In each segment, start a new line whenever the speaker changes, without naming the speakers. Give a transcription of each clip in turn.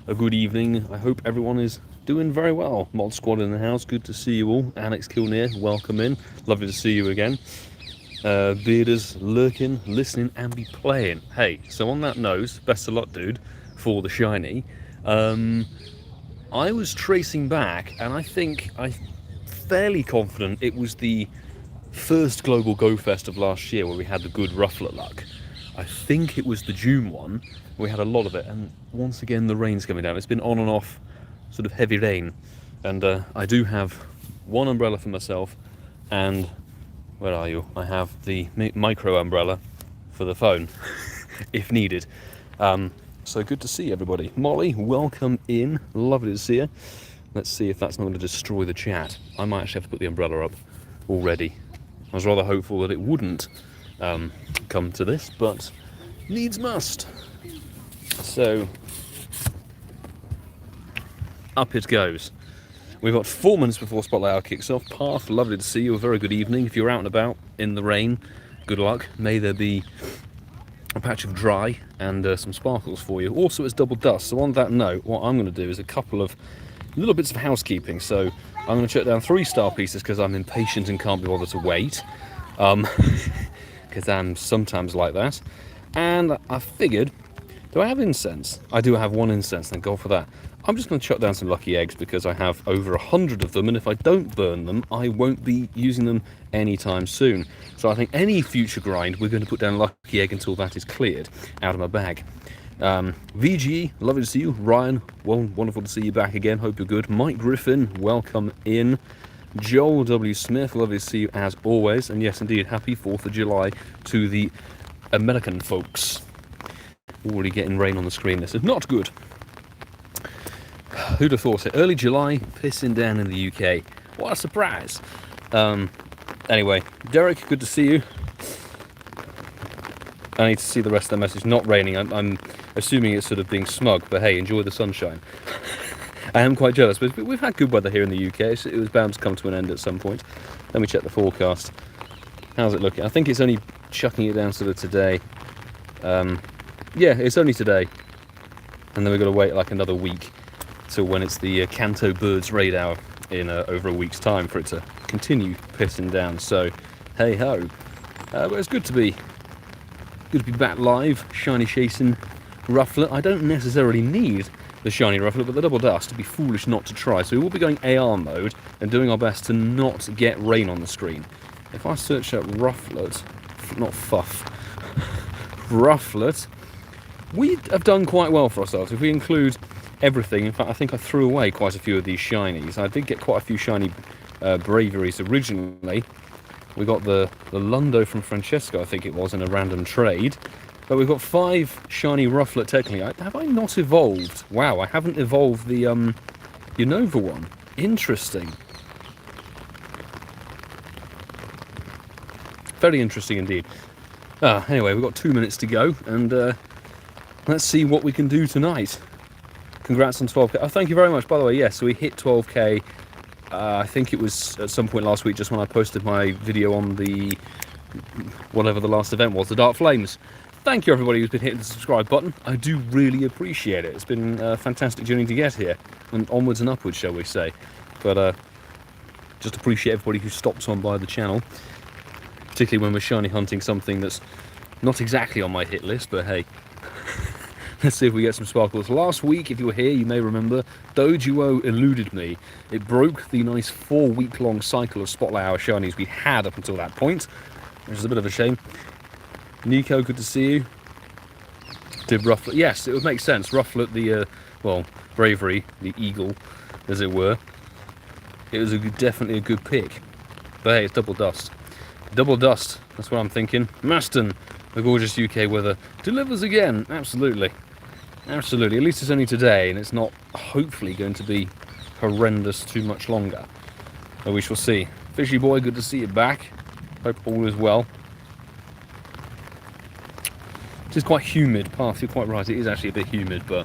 a good evening. I hope everyone is doing very well. Mod Squad in the house, good to see you all. Alex Kilnear, welcome in. Lovely to see you again. Bearders lurking, listening, and be playing. Hey, so on that note, best of luck, dude, for the shiny. I was tracing back, and I'm fairly confident it was the first Global Go Fest of last year where we had the good Rufflet luck. I think it was the June one. We had a lot of it, and once again the rain's coming down. It's been on and off, sort of heavy rain, and I do have one umbrella for myself, and where are you? I have the micro umbrella for the phone, if needed. So good to see everybody. Molly, welcome in. Lovely to see you. Let's see if that's not going to destroy the chat. I might actually have to put the umbrella up already. I was rather hopeful that it wouldn't come to this, but needs must. So up it goes. We've got 4 minutes before Spotlight Hour kicks off. Path, lovely to see you. A very good evening. If you're out and about in the rain, good luck. May there be a patch of dry and some sparkles for you. Also, it's double dust. So on that note, what I'm going to do is a couple of little bits of housekeeping. So I'm going to chuck down 3 star pieces because I'm impatient and can't be bothered to wait. Because I'm sometimes like that. And I figured, do I have incense? I do have 1 incense, thank God for that. I'm just going to chuck down some lucky eggs because I have over 100 of them, and if I don't burn them, I won't be using them anytime soon. So I think any future grind, we're going to put down lucky egg until that is cleared out of my bag. VG, lovely to see you. Ryan, well, wonderful to see you back again. Hope you're good. Mike Griffin, welcome in. Joel W. Smith, lovely to see you as always. And yes, indeed, happy 4th of July to the American folks. Already getting rain on the screen. This is not good. Who'd have thought it? Early July, pissing down in the UK. What a surprise. Anyway, Derek, good to see you. I need to see the rest of the message. Not raining. I'm assuming it's sort of being smug, but hey, enjoy the sunshine. I am quite jealous, but we've had good weather here in the UK, so it was bound to come to an end at some point. Let me check the forecast. How's it looking? I think it's only chucking it down sort of today. Yeah, it's only today. And then we've got to wait like another week till when it's the Canto Birds raid hour in over a week's time for it to continue pissing down. So, hey ho. But it's good to be back live. Shiny chasing Rufflet. I don't necessarily need the shiny Rufflet, but the double dust, it'd be foolish not to try. So we will be going AR mode and doing our best to not get rain on the screen. If I search up Rufflet, not Fuff, Rufflet, we have done quite well for ourselves. If we include everything, in fact, I think I threw away quite a few of these shinies. I did get quite a few shiny braveries originally. We got the Lundo from Francesco, I think it was, in a random trade. But we've got 5 shiny Rufflet technically. Have I not evolved? Wow, I haven't evolved the Unova one. Interesting. Very interesting indeed. Anyway, we've got 2 minutes to go, and let's see what we can do tonight. Congrats on 12k. Oh, thank you very much, by the way. Yes, so we hit 12k. I think it was at some point last week, just when I posted my video on the whatever the last event was, the Dark Flames. Thank you everybody who's been hitting the subscribe button. I do really appreciate it. It's been a fantastic journey to get here, and onwards and upwards, shall we say. But just appreciate everybody who stops on by the channel, particularly when we're shiny hunting something that's not exactly on my hit list, but hey. Let's see if we get some sparkles. Last week, if you were here, you may remember, Dojuo eluded me. It broke the nice 4-week-long cycle of Spotlight Hour shinies we had up until that point, which is a bit of a shame. Nico, good to see you. Did Rufflet? Yes, it would make sense. Rufflet, the, well, Bravery, the eagle, as it were. It was definitely a good pick. But hey, it's double dust. Double dust, that's what I'm thinking. Maston, the gorgeous UK weather, delivers again. Absolutely. Absolutely. At least it's only today, and it's not hopefully going to be horrendous too much longer. But we shall see. Fishy boy, good to see you back. Hope all is well. It is quite humid, Path, you're quite right. It is actually a bit humid, but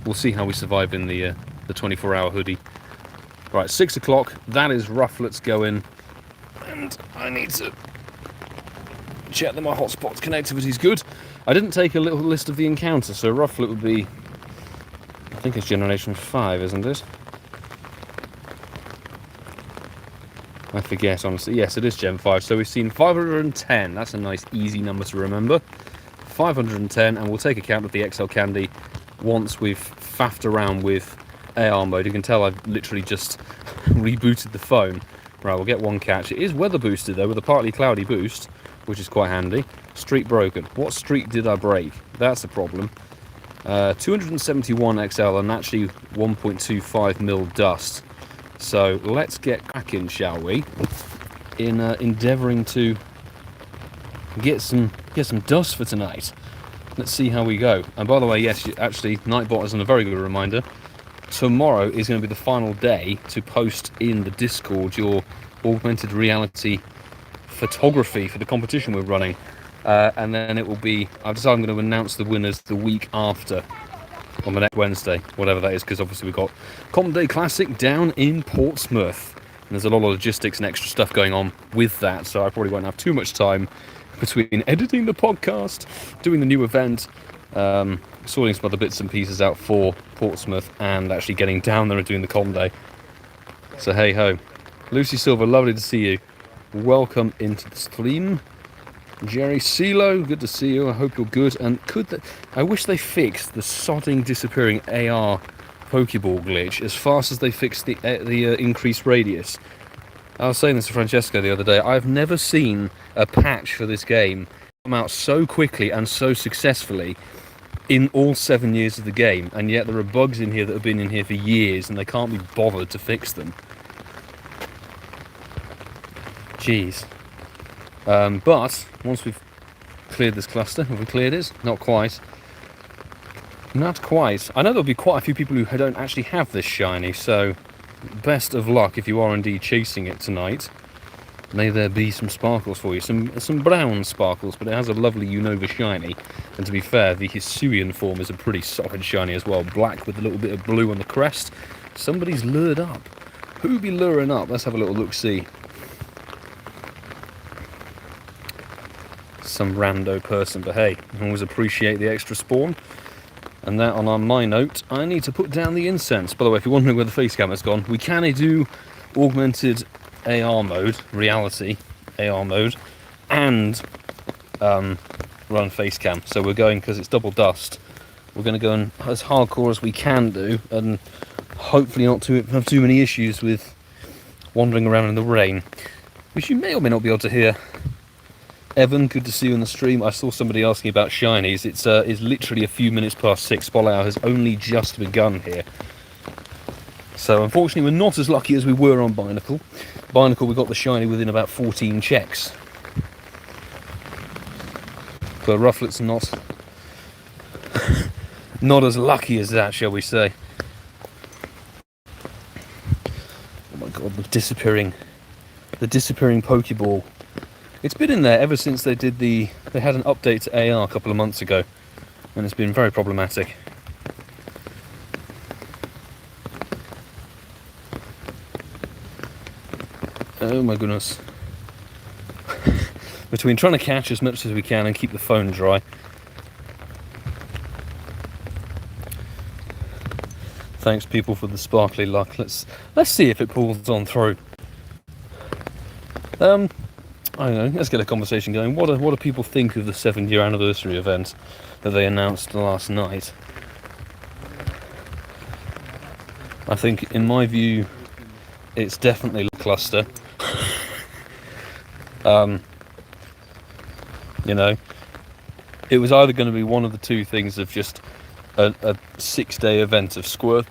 we'll see how we survive in the 24-hour hoodie. Right, 6 o'clock. That is Rufflet's going. And I need to check that my hotspot connectivity is good. I didn't take a little list of the encounters, so Rufflet would be think it's Generation 5, isn't it? I forget, honestly. Yes, it is Gen 5. So we've seen 510. That's a nice, easy number to remember. 510, and we'll take account of the XL Candy once we've faffed around with AR mode. You can tell I've literally just rebooted the phone. Right, we'll get one catch. It is weather boosted, though, with a partly cloudy boost, which is quite handy. Streak broken. What streak did I break? That's a problem. 271 XL and actually 1.25 mil dust. So let's get cracking, shall we? In endeavouring to get some dust for tonight. Let's see how we go. And by the way, yes, actually, Nightbot is a very good reminder. Tomorrow is going to be the final day to post in the Discord your augmented reality photography for the competition we're running. And then it will be, I've decided I'm going to announce the winners the week after, on the next Wednesday, whatever that is, because obviously we've got Common Day Classic down in Portsmouth. And there's a lot of logistics and extra stuff going on with that, so I probably won't have too much time between editing the podcast, doing the new event, sorting some other bits and pieces out for Portsmouth, and actually getting down there and doing the Common Day. So hey ho. LucySilver, lovely to see you. Welcome into the stream. Jerry CeeCeeismad, good to see you. I hope you're good. And I wish they fixed the sodding disappearing AR Pokeball glitch as fast as they fixed the increased radius. I was saying this to Francesco the other day. I've never seen a patch for this game come out so quickly and so successfully in all 7 years of the game, and yet there are bugs in here that have been in here for years and they can't be bothered to fix them. Jeez. But once we've cleared this cluster, have we cleared it? Not quite. Not quite. I know there'll be quite a few people who don't actually have this shiny, so best of luck if you are indeed chasing it tonight. May there be some sparkles for you, some brown sparkles, but it has a lovely Unova shiny. And to be fair, the Hisuian form is a pretty solid shiny as well, black with a little bit of blue on the crest. Somebody's lured up. Who be luring up? Let's have a little look-see. Some rando person, but hey, I always appreciate the extra spawn. And that on my note, I need to put down the incense. By the way, if you're wondering where the face camera's gone, we can do augmented AR mode, reality AR mode, and run face cam. So we're going, because it's double dust, we're going to go in as hardcore as we can do, and hopefully not have too many issues with wandering around in the rain, which you may or may not be able to hear. Evan, good to see you in the stream. I saw somebody asking about shinies. It's literally a few minutes past 6. Spotlight hour has only just begun here. So unfortunately we're not as lucky as we were on Binacle. Binacle, we got the shiny within about 14 checks. But Rufflet's not as lucky as that, shall we say. Oh my god, the disappearing Pokeball. It's been in there ever since they had an update to AR a couple of months ago, and it's been very problematic. Oh my goodness. Between trying to catch as much as we can and keep the phone dry. Thanks people for the sparkly luck. Let's see if it pulls on through. I don't know, let's get a conversation going. What do people think of the 7-year anniversary event that they announced last night? I think, in my view, it's definitely lackluster. You know, it was either going to be one of the two things of just a 6-day event of Squirtle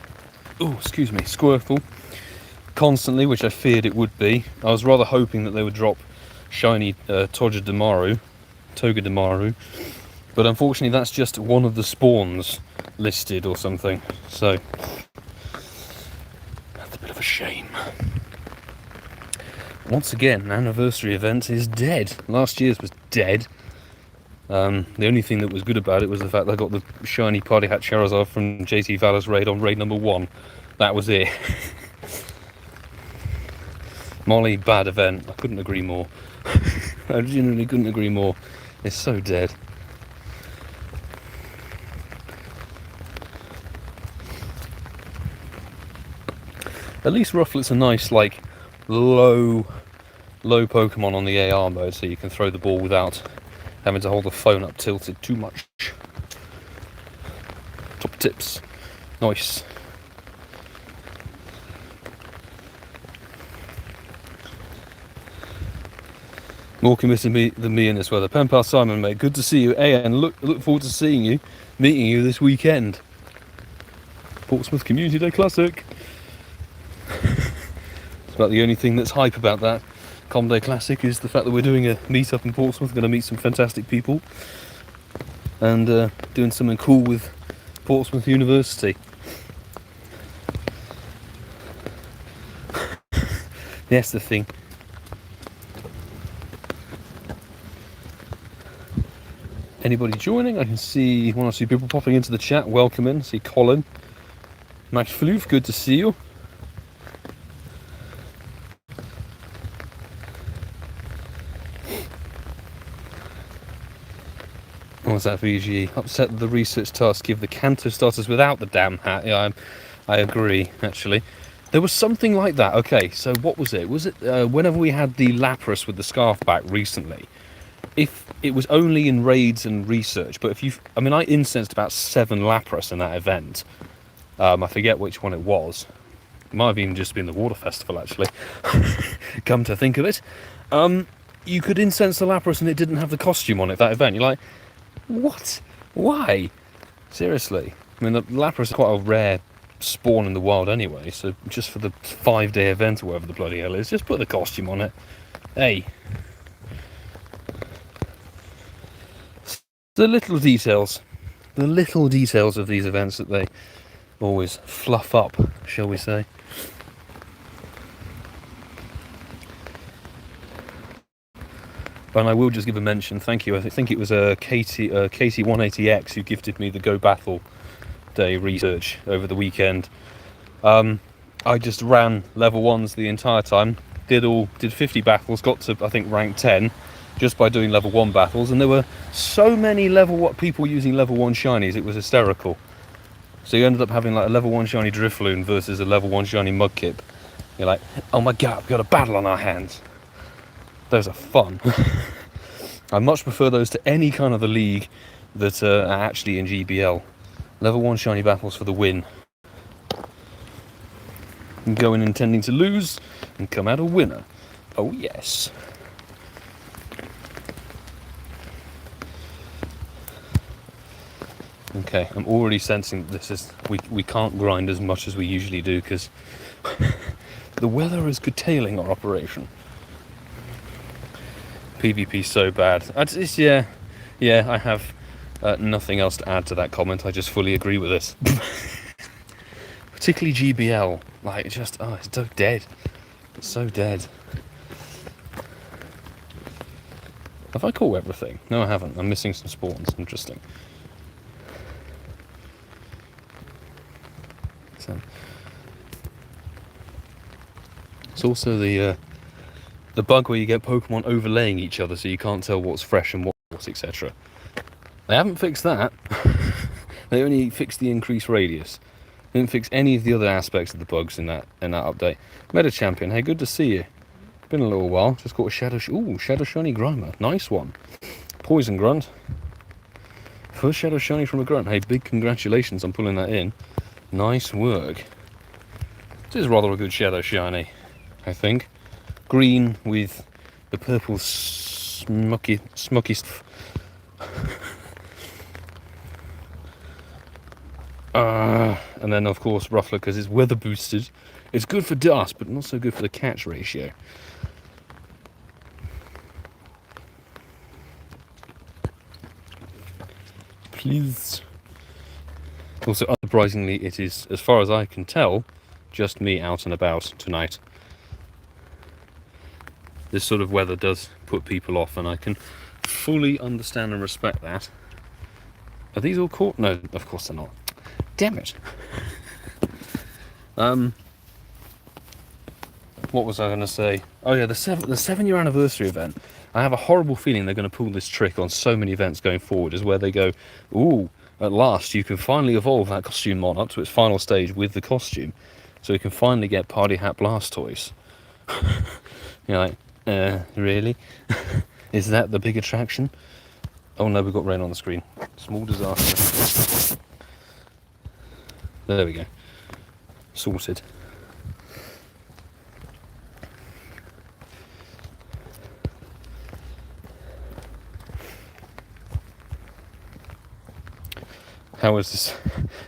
constantly, which I feared it would be. I was rather hoping that they would drop shiny Togedemaru, but unfortunately that's just one of the spawns listed or something, so that's a bit of a shame. Once again, an anniversary event is dead. Last year's was dead. The only thing that was good about it was the fact that I got the shiny Party Hat Charizard from JT Valor's raid on raid number 1. That was it. Molly, bad event. I couldn't agree more. I genuinely couldn't agree more. It's so dead. At least Rufflet's a nice, like, low Pokemon on the AR mode, so you can throw the ball without having to hold the phone up tilted too much. Top tips. Nice. More committed than me in this weather. Pen Pal Simon, mate, good to see you. Hey, and look forward to meeting you this weekend. Portsmouth Community Day Classic. It's about the only thing that's hype about that Com Day Classic is the fact that we're doing a meet-up in Portsmouth. We're going to meet some fantastic people and doing something cool with Portsmouth University. That's the thing. Anybody joining? I can see one or two people popping into the chat. Welcome in. I see Colin. Max Floof, good to see you. What's that, VG? Upset the research task, give the Kanto starters without the damn hat. Yeah, I agree, actually. There was something like that. Okay, so what was it? Was it whenever we had the Lapras with the scarf back recently, if it was only in raids and research, but I mean, I incensed about 7 Lapras in that event. I forget which one it was. It might have even just been the Water Festival, actually. Come to think of it. You could incense the Lapras and it didn't have the costume on it, that event. You're like, what? Why? Seriously. I mean, the Lapras are quite a rare spawn in the wild anyway, so just for the 5-day event or whatever the bloody hell is, just put the costume on it. Hey. The little details of these events that they always fluff up, shall we say. And I will just give a mention, thank you. I think it was Katie180X who gifted me the Go Battle Day research over the weekend. I just ran level 1s the entire time, did 50 battles, got to I think rank 10 just by doing level 1 battles, and there were so many people using level 1 shinies, it was hysterical. So you ended up having like a level 1 shiny Drifloon versus a level 1 shiny Mudkip. You're like, oh my god, we've got a battle on our hands. Those are fun. I much prefer those to any kind of the league that are actually in GBL. Level 1 shiny battles for the win. And go in intending to lose and come out a winner. Oh yes. Okay, I'm already sensing that we can't grind as much as we usually do because the weather is curtailing our operation. PvP so bad. Yeah, I have nothing else to add to that comment. I just fully agree with this. Particularly GBL, like it's so dead. It's so dead. Have I caught everything? No, I haven't. I'm missing some spawns. Interesting. So, it's also the bug where you get Pokemon overlaying each other so you can't tell what's fresh and what's etc. They haven't fixed that. They only fixed the increased radius. They didn't fix any of the other aspects of the bugs in that update. Meta Champion, hey, good to see you. Been a little while. Just caught a Shadow Shiny Grimer. Nice one. Poison Grunt. First Shadow Shiny from a Grunt. Hey, big congratulations on pulling that in. Nice work. This is rather a good Shadow Shiny, I think. Green with the purple smoky stuff. And then of course Rufflet because it's weather boosted. It's good for dust, but not so good for the catch ratio. Please. Also, unsurprisingly, it is, as far as I can tell, just me out and about tonight. This sort of weather does put people off, and I can fully understand and respect that. Are these all caught? No, of course they're not. Damn it. What was I going to say? Oh yeah, the 7-year anniversary event. I have a horrible feeling they're going to pull this trick on so many events going forward, is where they go, ooh, at last you can finally evolve that costume mon up to its final stage with the costume. so we can finally get Party Hat Blastoise. You're like, really? Is that the big attraction? Oh no, we've got rain on the screen. Small disaster. There we go. Sorted. How is this?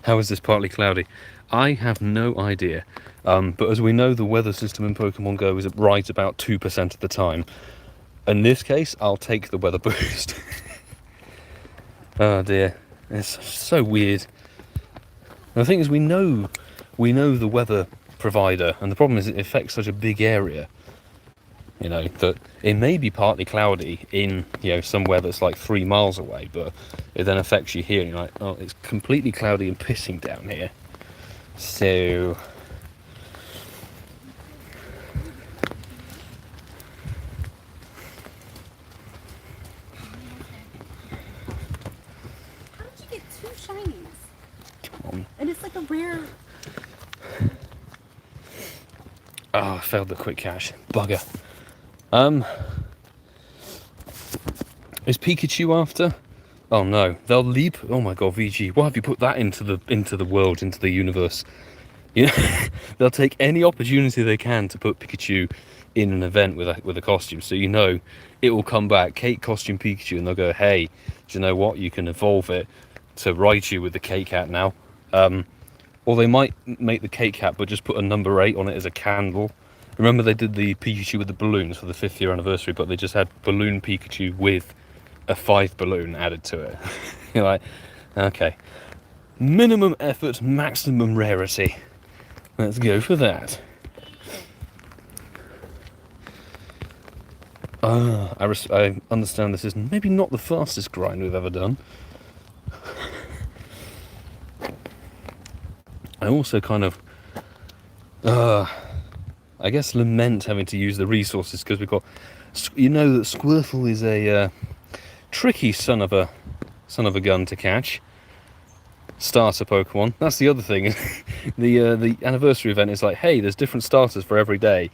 How is this partly cloudy? I have no idea. But as we know, the weather system in Pokemon Go is right about 2% of the time. In this case, I'll take the weather boost. Oh dear, it's so weird. And the thing is, we know the weather provider, and the problem is it affects such a big area. You know, that it may be partly cloudy in, you know, somewhere that's like 3 miles away, but it then affects you here, and you're like, oh, it's completely cloudy and pissing down here. So
how did you get 2 shinies? Come on. And it's like a rare.
Oh, I failed the quick cache. Bugger. Is Pikachu after? Oh no, they'll leap. Oh my god, VG, why have you put that into the world, into the universe? You know, they'll take any opportunity they can to put Pikachu in an event with a costume. So you know it will come back, Cake Costume Pikachu, and they'll go, hey, do you know what? You can evolve it to Raichu with the Cake Hat now. Or they might make the Cake Hat but just put a number 8 on it as a candle. Remember they did the Pikachu with the balloons for the 5th year anniversary, but they just had Balloon Pikachu with a 5th balloon added to it. You're like, okay. Minimum effort, maximum rarity. Let's go for that. I understand this is maybe not the fastest grind we've ever done. I also kind of, I guess, lament having to use the resources because we've got, you know, that Squirtle is a tricky son of a gun to catch. Starter Pokemon. That's the other thing. The anniversary event is like, hey, there's different starters for every day.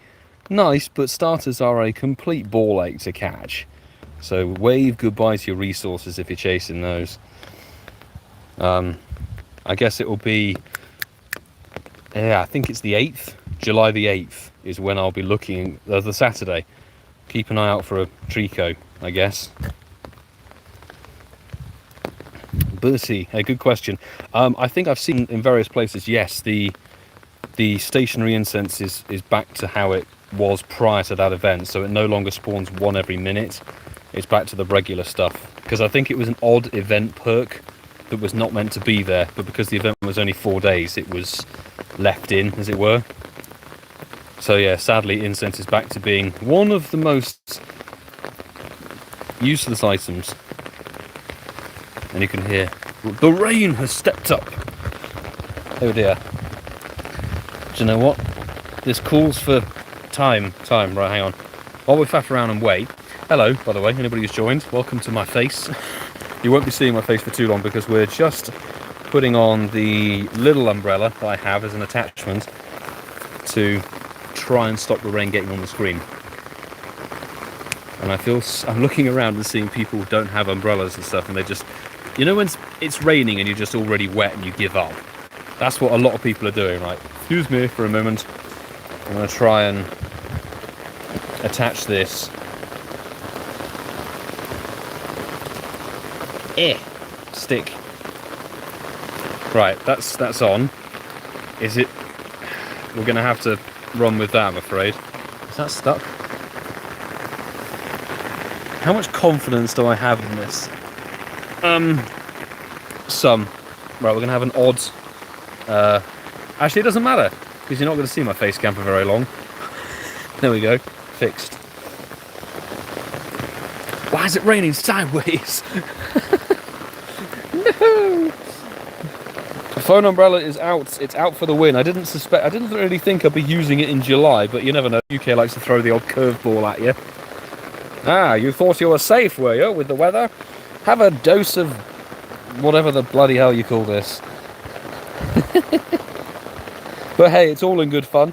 Nice, but starters are a complete ball ache to catch. So wave goodbye to your resources if you're chasing those. I guess it will be, yeah, I think it's the 8th. July the 8th is when I'll be looking, the Saturday. Keep an eye out for a Trico, I guess. Bertie, a good question. I think I've seen in various places, yes, the stationary incense is back to how it was prior to that event, so it no longer spawns 1 every minute. It's back to the regular stuff, because I think it was an odd event perk that was not meant to be there, but because the event was only 4 days, it was left in, as it were. So yeah, sadly, incense is back to being one of the most useless items. And you can hear the rain has stepped up. Oh dear. Do you know what? This calls for time. Right, hang on. While we faff around and wait. Hello, by the way, anybody who's joined, welcome to my face. You won't be seeing my face for too long because we're just putting on the little umbrella that I have as an attachment to try and stop the rain getting on the screen. And I'm looking around and seeing people don't have umbrellas and stuff, and they just, you know, when it's raining and you're just already wet and you give up. That's what a lot of people are doing, right? Excuse me for a moment. I'm going to try and attach this. Stick. Right, that's on. Is it? We're going to have to run with that, I'm afraid. Is that stuck? How much confidence do I have in this? Some. Right, we're going to have an odd... actually, it doesn't matter, because you're not going to see my face cam for very long. There we go. Fixed. Why is it raining sideways? No! The phone umbrella is out. It's out for the win. I didn't really think I'd be using it in July, but you never know. UK likes to throw the odd curveball at you. Ah, you thought you were safe, were you, with the weather? Have a dose of whatever the bloody hell you call this. But hey, it's all in good fun.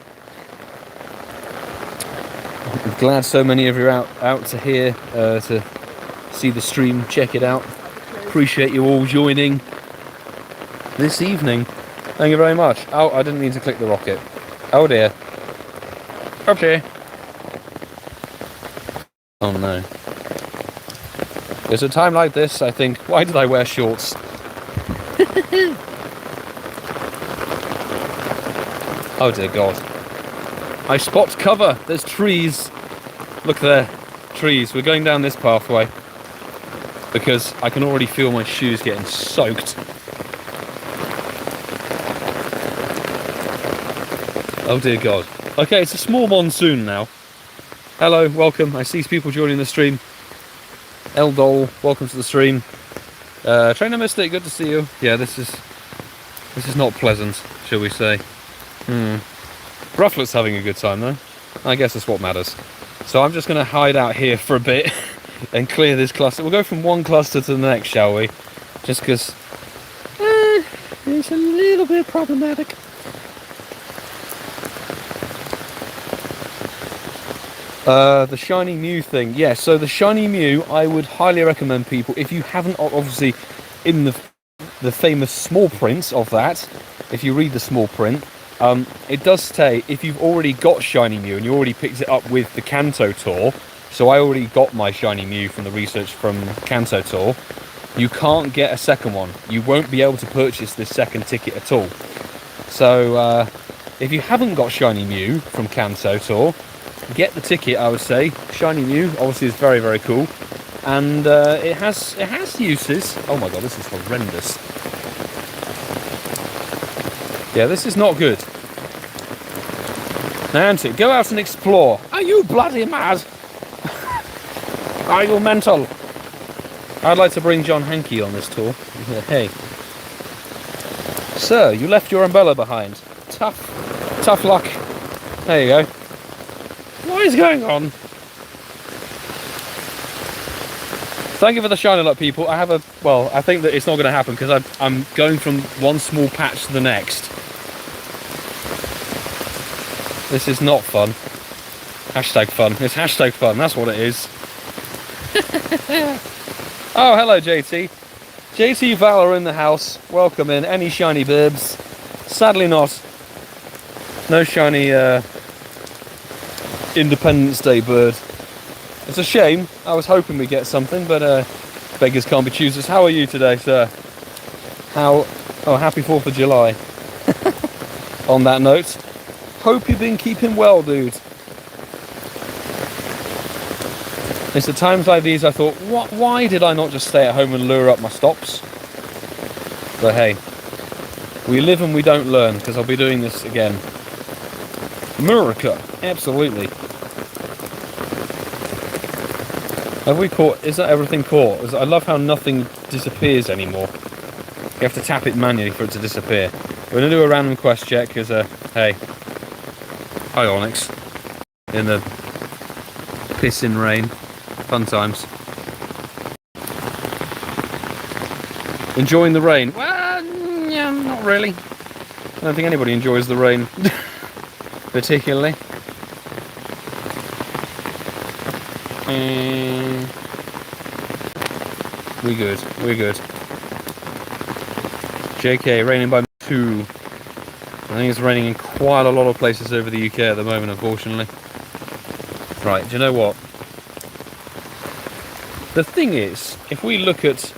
I'm glad so many of you are out to here to see the stream, check it out. Appreciate you all joining this evening. Thank you very much. Oh, I didn't mean to click the rocket. Oh dear. Okay. Oh no. There's a time like this, I think, why did I wear shorts? Oh dear God. I spot cover. There's trees. Look there. Trees. We're going down this pathway because I can already feel my shoes getting soaked. Oh dear God. Okay, it's a small monsoon now. Hello, welcome. I see people joining the stream. Eldol, welcome to the stream. Trainer Mystic, good to see you. Yeah, this is not pleasant, shall we say. Rufflet's having a good time though. I guess that's what matters. So I'm just going to hide out here for a bit and clear this cluster. We'll go from one cluster to the next, shall we? Just because it's a little bit problematic. The Shiny Mew thing. Yeah, so the Shiny Mew, I would highly recommend people, if you haven't, obviously, in the famous small print of that, if you read the small print, it does say, if you've already got Shiny Mew and you already picked it up with the Kanto tour, so I already got my Shiny Mew from the research from Kanto tour, you can't get a second one. You won't be able to purchase this second ticket at all. So, if you haven't got Shiny Mew from Kanto tour, get the ticket, I would say. Shiny Mew obviously is very, very cool, and it has uses. Oh my God, this is horrendous. Yeah, this is not good. Now, Auntie, go out and explore. Are you bloody mad? Are you mental? I'd like to bring John Hankey on this tour. Hey, sir, you left your umbrella behind. Tough luck. There you go. What is going on? Thank you for the shiny luck, people. I think that it's not going to happen because I'm going from one small patch to the next. This is not fun. Hashtag fun. It's hashtag fun. That's what it is. Oh, hello, JT. JT Valor in the house. Welcome in. Any shiny bibs? Sadly not. No shiny Independence Day bird. It's a shame. I was hoping we'd get something, but beggars can't be choosers. How are you today, sir? Oh, happy 4th of July. On that note, hope you've been keeping well, dude. It's at times like these I thought, why did I not just stay at home and lure up my stops? But hey, we live and we don't learn, because I'll be doing this again. America, absolutely. Have we caught? Is that everything caught? I love how nothing disappears anymore. You have to tap it manually for it to disappear. We're going to do a random quest check because, hey. Hi, Onyx. In the pissing rain. Fun times. Enjoying the rain? Well, yeah, not really. I don't think anybody enjoys the rain. Particularly. We're good. JK, raining by 2. I think it's raining in quite a lot of places over the UK at the moment, unfortunately. Right, do you know what? The thing is, if we look at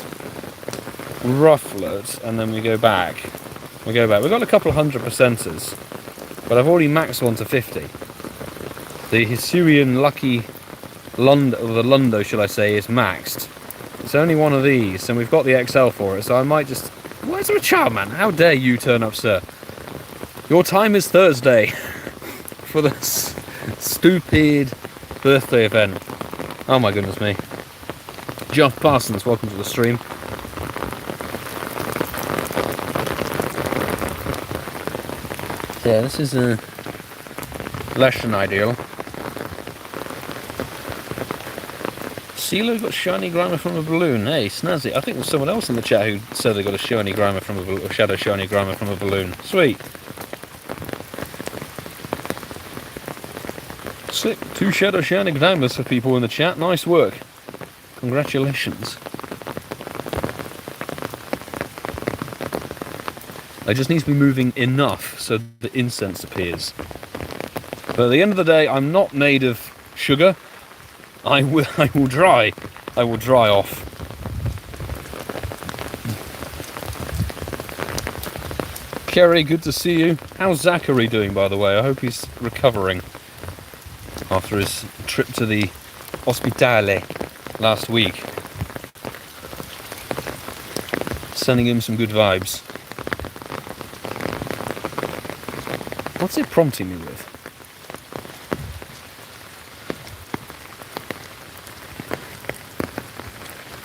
Rufflet and then we go back. We've got a couple of 100%ers, but I've already maxed one to 50. The Hisuian Lucky Lundo, or the Lundo, shall I say, is maxed. It's only one of these, and we've got the XL for it, so I might just... Where's my child, man? How dare you turn up, sir? Your time is Thursday for the stupid birthday event. Oh my goodness me. Jeff Parsons, welcome to the stream. Yeah, this is less than ideal. CeeCeeismad got shiny grimer from a balloon. Hey, snazzy. I think there's someone else in the chat who said they got a shiny grimer from a balloon, or shadow shiny grimer from a balloon. Sweet. Sick. 2 shadow shining diamonds for people in the chat. Nice work. Congratulations. I just need to be moving enough so the incense appears. But at the end of the day, I'm not made of sugar. I will dry. I will dry off. Kerry, good to see you. How's Zachary doing, by the way? I hope he's recovering after his trip to the hospitale last week. Sending him some good vibes. What's it prompting me with?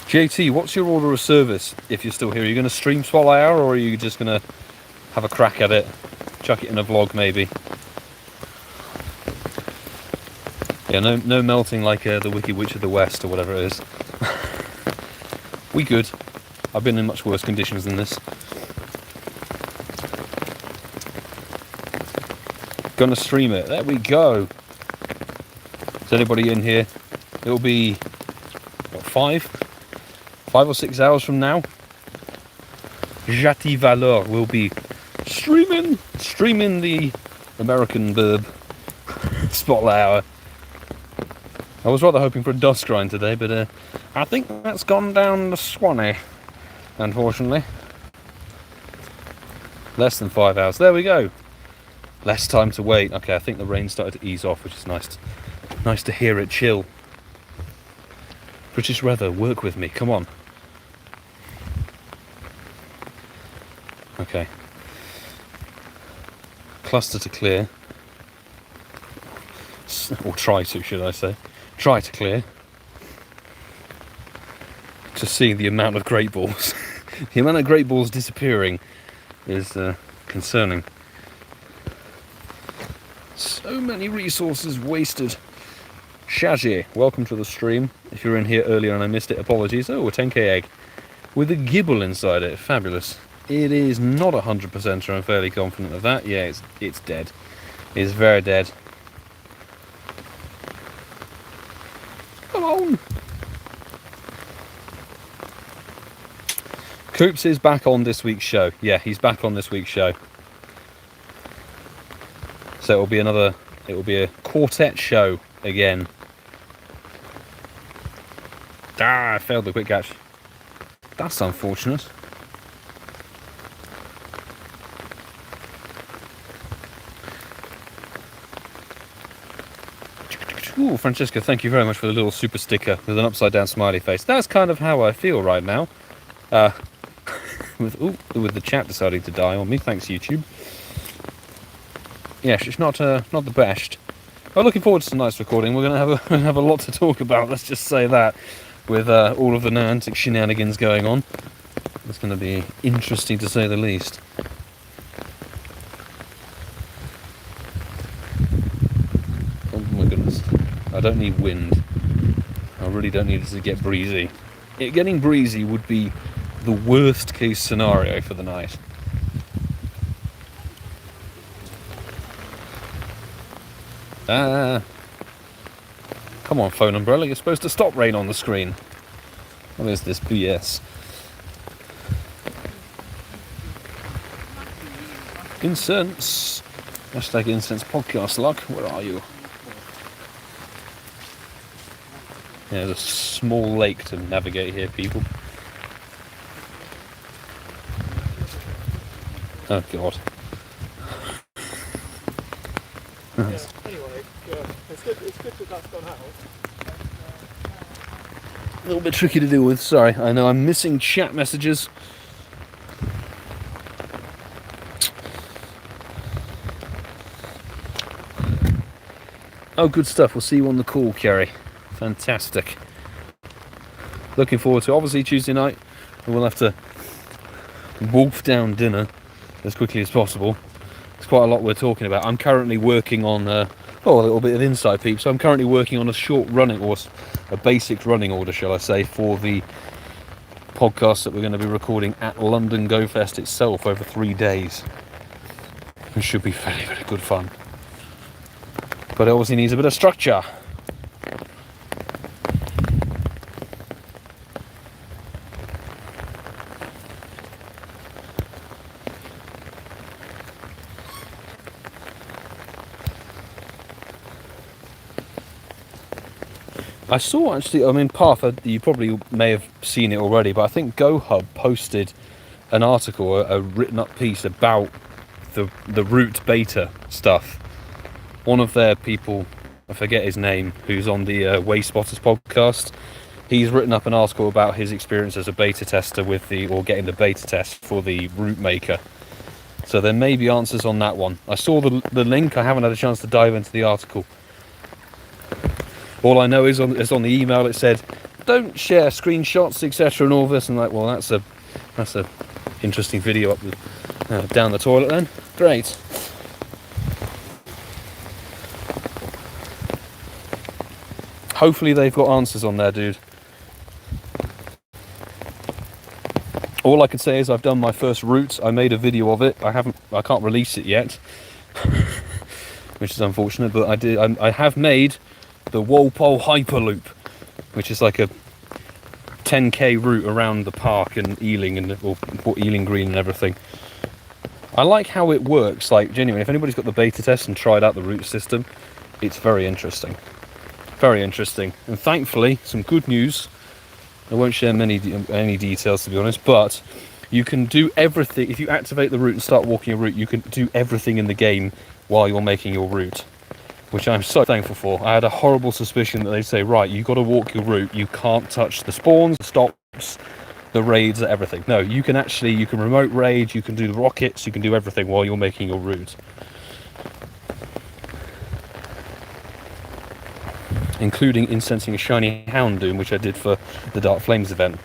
JT, what's your order of service if you're still here? Are you going to stream Swallow Hour, or are you just going to have a crack at it? Chuck it in a vlog, maybe? Yeah, no melting like the Wicked Witch of the West, or whatever it is. We good. I've been in much worse conditions than this. Gonna stream it. There we go. Is anybody in here? It'll be, what, 5 or 6 hours from now. Jati Valor will be streaming the American Burb Spotlight Hour. I was rather hoping for a dust grind today, but I think that's gone down the Swanee, unfortunately. Less than 5 hours. There we go. Less time to wait. Okay, I think the rain started to ease off, which is nice to hear it chill. British weather, work with me, come on. Okay. Cluster to clear. Or try to, should I say. Try to clear. To see the amount of great balls. The amount of great balls disappearing is concerning. So many resources wasted. Shazzy, welcome to the stream. If you were in here earlier and I missed it, apologies. Oh, a 10k egg with a gibble inside it. Fabulous. It is not 100% sure. I'm fairly confident of that. Yeah, it's dead. It's very dead. Come on. Coops is back on this week's show. Yeah, he's back on this week's show. So it will be a quartet show again. Ah, I failed the quick catch. That's unfortunate. Ooh, Francesca, thank you very much for the little super sticker with an upside down smiley face. That's kind of how I feel right now. With the chat deciding to die on me. Thanks, YouTube. Yes, it's not the best. I'm looking forward to tonight's recording. We're going to have a lot to talk about. Let's just say that, with all of the Niantic shenanigans going on. It's going to be interesting to say the least. Oh my goodness! I don't need wind. I really don't need it to get breezy. Getting breezy would be the worst case scenario for the night. Come on, phone umbrella, you're supposed to stop rain on the screen. What is this BS? Incense. Hashtag incense podcast luck. Where are you? Yeah, there's a small lake to navigate here, people. Oh god.
Anyway, yeah, it's good that that's gone out.
A little bit tricky to deal with, sorry. I know I'm missing chat messages. Oh, good stuff. We'll see you on the call, Kerry. Fantastic. Looking forward to it. Obviously Tuesday night, and we'll have to wolf down dinner as quickly as possible. There's quite a lot we're talking about. I'm currently working on a little bit of inside peep. So I'm currently working on a short running, or a basic running order, shall I say, for the podcast that we're going to be recording at London Go Fest itself over 3 days. It should be very, very good fun. But it obviously needs a bit of structure. I saw actually, I mean, Path, you probably may have seen it already, but I think GoHub posted an article, a written up piece about the root beta stuff. One of their people, I forget his name, who's on the Way Spotters podcast, he's written up an article about his experience as a beta tester with or getting the beta test for the root maker. So there may be answers on that one. I saw the link, I haven't had a chance to dive into the article. All I know is on the email it said, don't share screenshots, etc. and all this, and like, well, that's a interesting video up down the toilet then. Great. Hopefully they've got answers on there, dude. All I can say is I've done my first route. I made a video of it. I can't release it yet, which is unfortunate. But I have made the Walpole Hyperloop, which is like a 10k route around the park and Ealing or Ealing Green and everything. I like how it works. Like, genuinely, if anybody's got the beta test and tried out the route system, it's very interesting. Very interesting. And thankfully, some good news. I won't share any details, to be honest, but you can do everything. If you activate the route and start walking a route, you can do everything in the game while you're making your route, which I'm so thankful for. I had a horrible suspicion that they'd say, right, you've got to walk your route, you can't touch the spawns, the stops, the raids, everything. No, you can remote raid, you can do the rockets, you can do everything while you're making your route. Including incensing a shiny Houndoom, which I did for the Dark Flames event.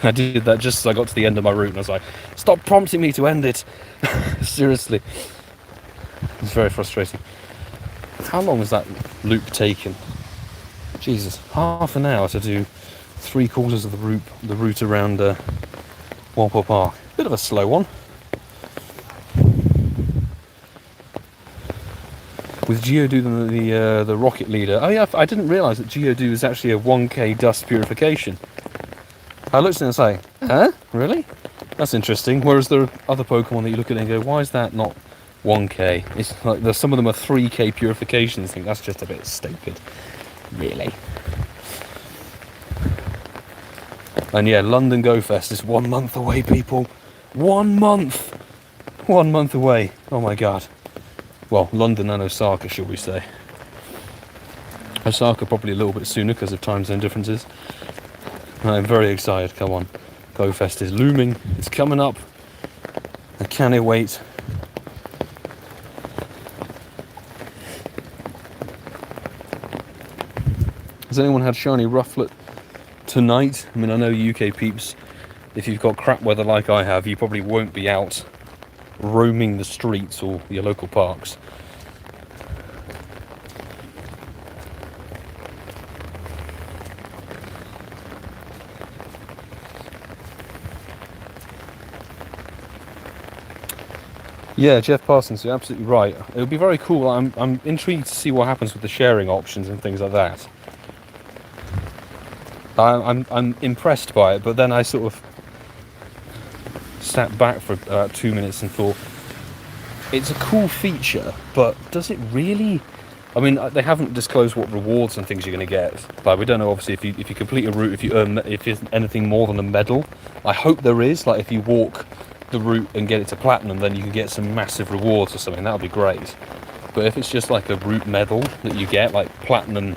I did that just as I got to the end of my route and I was like, stop prompting me to end it. Seriously. It's very frustrating. How long has that loop taken? Jesus, half an hour to do 3/4 of the route around Walpole Park. Bit of a slow one. With Geodude the rocket leader. Oh yeah, I didn't realise that Geodude is actually a 1k dust purification. I looked at it and say, huh? Really? That's interesting. Whereas there are other Pokemon that you look at and go, why is that not 1k? It's like some of them are 3k purifications. I think that's just a bit stupid. Really. And yeah, London Go Fest is 1 month away, people. 1 month! 1 month away. Oh my god. Well, London and Osaka, shall we say. Osaka probably a little bit sooner because of time zone differences. I'm very excited, come on. Go Fest is looming, it's coming up. I can't wait. Has anyone had shiny Rufflet tonight? I mean, I know UK peeps, if you've got crap weather like I have, you probably won't be out roaming the streets or your local parks. Yeah, Jeff Parsons, you're absolutely right. It would be very cool. I'm intrigued to see what happens with the sharing options and things like that. I'm impressed by it, but then I sort of sat back for about 2 minutes and thought, it's a cool feature, but does it really? I mean, they haven't disclosed what rewards and things you're going to get. Like, we don't know, obviously, if you complete a route, if there's anything more than a medal. I hope there is. Like, if you walk the route and get it to platinum, then you can get some massive rewards or something. That would be great. But if it's just like a route medal that you get, like platinum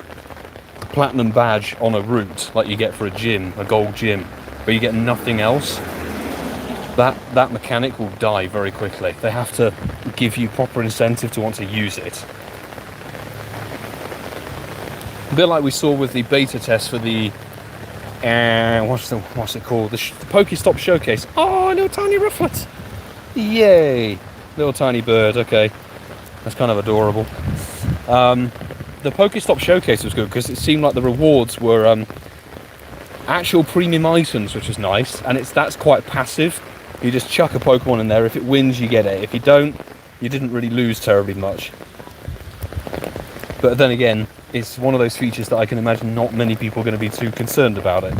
badge on a route, like you get for a gym, a gold gym, but you get nothing else, that mechanic will die very quickly. They have to give you proper incentive to want to use it. A bit like we saw with the beta test for the what's it called? The Pokestop Showcase. Oh, little tiny Rufflet! Yay! Little tiny bird. Okay, that's kind of adorable. The Pokestop Showcase was good because it seemed like the rewards were actual premium items, which was nice, and that's quite passive. You just chuck a Pokemon in there. If it wins, you get it. If you don't, you didn't really lose terribly much. But then again, it's one of those features that I can imagine not many people are going to be too concerned about it.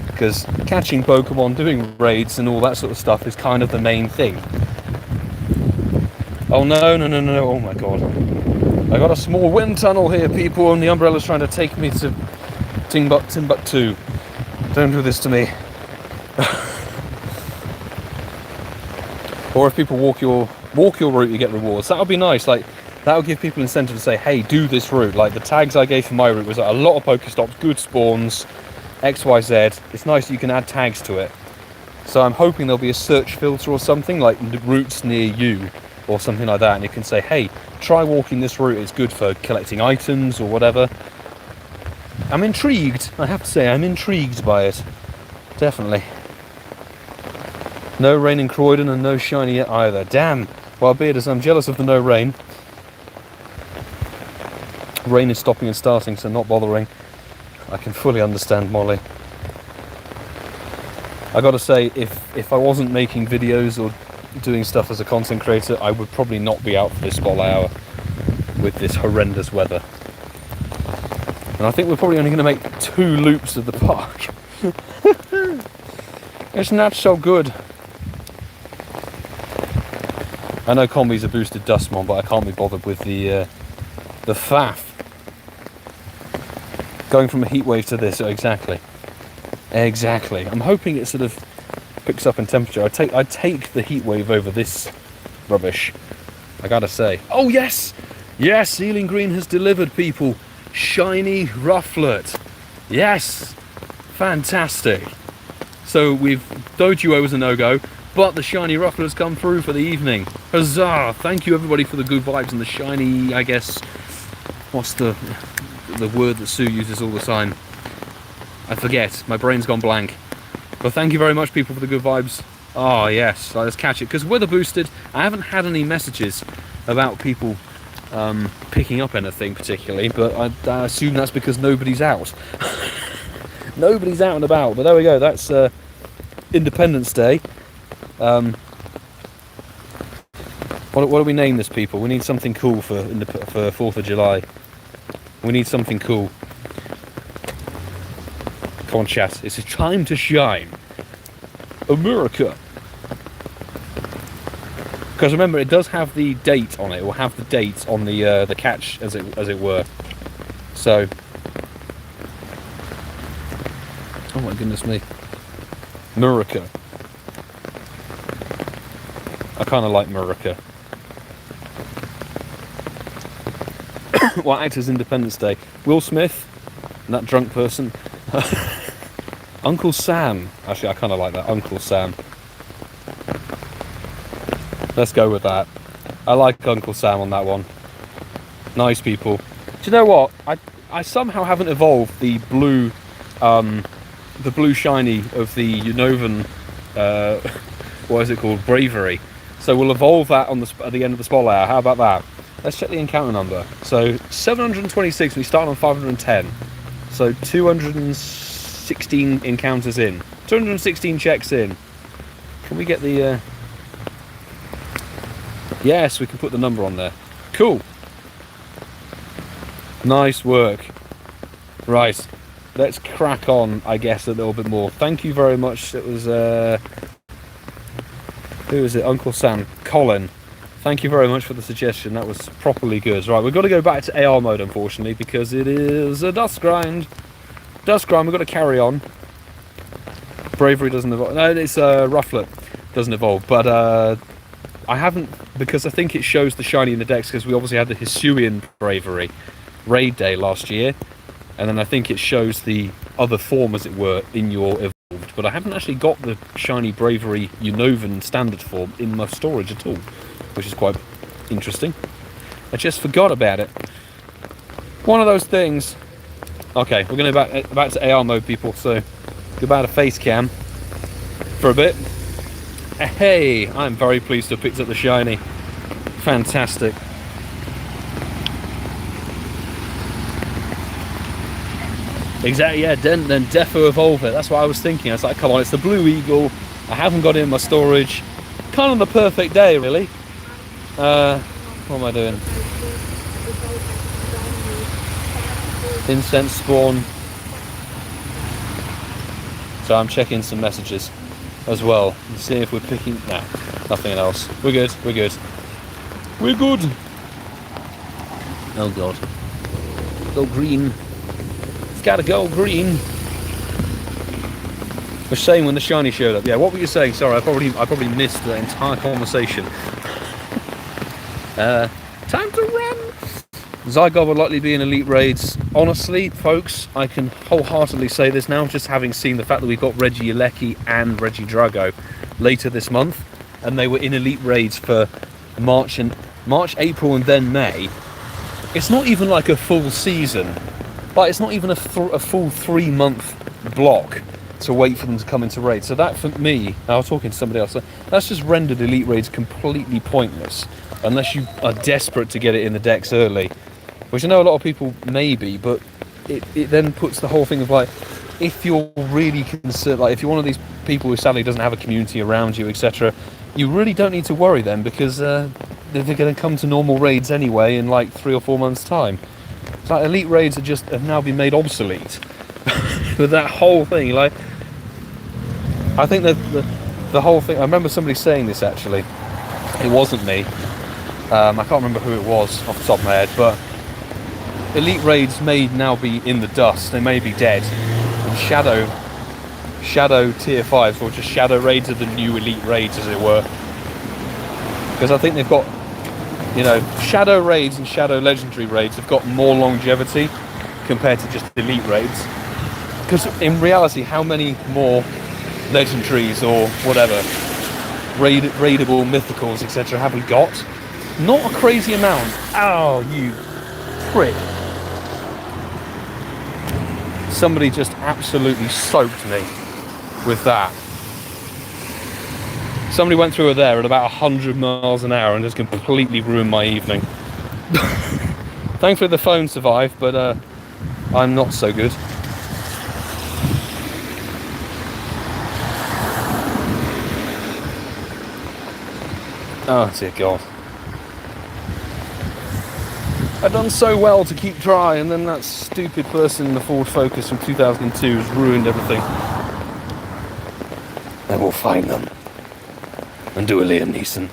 Because catching Pokemon, doing raids and all that sort of stuff is kind of the main thing. Oh no, no, no, no, oh my god. I got a small wind tunnel here, people, and the umbrella's trying to take me to Timbuktu. Don't do this to me. Or if people walk your route, you get rewards. That would be nice. Like, that would give people incentive to say, hey, do this route. Like, the tags I gave for my route was like, a lot of Pokestops, good spawns, XYZ. It's nice that you can add tags to it. So I'm hoping there'll be a search filter or something, like routes near you, or something like that, and you can say, hey, try walking this route, it's good for collecting items or whatever. I'm intrigued, I have to say, I'm intrigued by it. Definitely. No rain in Croydon and no shiny yet either. Damn. Well, Bearders, I'm jealous of the no rain. Rain is stopping and starting, so not bothering. I can fully understand Molly. I gotta say, if I wasn't making videos or doing stuff as a content creator, I would probably not be out for this spotlight hour with this horrendous weather. And I think we're probably only going to make 2 loops of the park. It's not so good. I know Combi's a boosted Dustmon, but I can't be bothered with the faff. Going from a heat wave to this, exactly. Exactly. I'm hoping it sort of picks up in temperature. I'd take the heat wave over this rubbish, I gotta say. Oh yes! Yes, Ceiling Green has delivered, people. Shiny Rufflet. Yes! Fantastic. So Dojo was a no-go, but the shiny Rufflet's come through for the evening. Huzzah! Thank you everybody for the good vibes and the shiny, I guess, what's the word that Sue uses all the time? I forget, my brain's gone blank. But thank you very much, people, for the good vibes. Oh yes, let's catch it. Because weather boosted, I haven't had any messages about people picking up anything particularly, but I assume that's because nobody's out. Nobody's out and about, but there we go, that's Independence Day. What do we name this, people? We need something cool for 4th of July. We need something cool. Come on, chat, it's a time to shine. America. Because remember, it does have the date on it, or have the date on the catch, as it were. So, oh my goodness me, America. I kind of like America. What act as Independence Day? Will Smith, and that drunk person. Uncle Sam. Actually, I kind of like that. Uncle Sam. Let's go with that. I like Uncle Sam on that one. Nice people. Do you know what? I somehow haven't evolved the blue shiny of the Unovan, what is it called? Bravery. So we'll evolve that at the end of the spotlight hour. How about that? Let's check the encounter number. So 726. We start on 510. So 216 encounters in. 216 checks in. Can we get the... Yes, we can put the number on there. Cool. Nice work. Right. Let's crack on, I guess, a little bit more. Thank you very much. It was... who is it? Uncle Sam. Colin. Thank you very much for the suggestion. That was properly good. Right, we've got to go back to AR mode, unfortunately, because it is a dust grind. Dust grind, we've got to carry on. Bravery doesn't evolve. No, it's Rufflet doesn't evolve, but I haven't, because I think it shows the shiny in the decks, because we obviously had the Hisuian Bravery raid day last year, and then I think it shows the other form, as it were, in your evolved, but I haven't actually got the shiny Bravery Unovan standard form in my storage at all, which is quite interesting. I just forgot about it. One of those things. Okay, we're going to back to AR mode, people, so goodbye to face cam for a bit. Hey, I'm very pleased to have picked up the shiny. Fantastic. Exactly, yeah, then defo evolve it. That's what I was thinking. I was like, come on, it's the Blue Eagle. I haven't got it in my storage. Kind of the perfect day, really. What am I doing? Incense spawn. So I'm checking some messages as well and see if we're picking. Nah, nothing else. We're good. We're good. We're good. Oh god. Go green. It's gotta go green. We're saying when the shiny showed up. Yeah, what were you saying? Sorry, I probably missed the entire conversation. Time to run. Zygob will likely be in elite raids. Honestly, folks, I can wholeheartedly say this now, just having seen the fact that we've got Regieleki and Regidrago later this month, and they were in elite raids for March, April, and then May. It's not even like a full season. Like, it's not even a full 3-month block to wait for them to come into raids. So that, for me, I was talking to somebody else, that's just rendered elite raids completely pointless, unless you are desperate to get it in the decks early. Which I know a lot of people may be, but it then puts the whole thing of like, if you're really concerned, like if you're one of these people who sadly doesn't have a community around you, etc., you really don't need to worry then, because they're going to come to normal raids anyway in like 3 or 4 months' time. It's like elite raids have now been made obsolete with that whole thing. Like, I think that the whole thing. I remember somebody saying this actually. It wasn't me. I can't remember who it was off the top of my head, but elite raids may now be in the dust. They may be dead. And shadow tier 5s, or just shadow raids, are the new elite raids, as it were. Because I think they've got, you know, shadow raids and shadow legendary raids have got more longevity compared to just elite raids. Because in reality, how many more legendaries or whatever, raidable mythicals, etc., have we got? Not a crazy amount. Oh, you prick. Somebody just absolutely soaked me with that. Somebody went through her there at about 100 miles an hour and just completely ruined my evening. Thankfully the phone survived, but I'm not so good. Oh dear God. I've done so well to keep dry, and then that stupid person in the Ford Focus from 2002 has ruined everything. And we'll find them and do a Liam Neeson.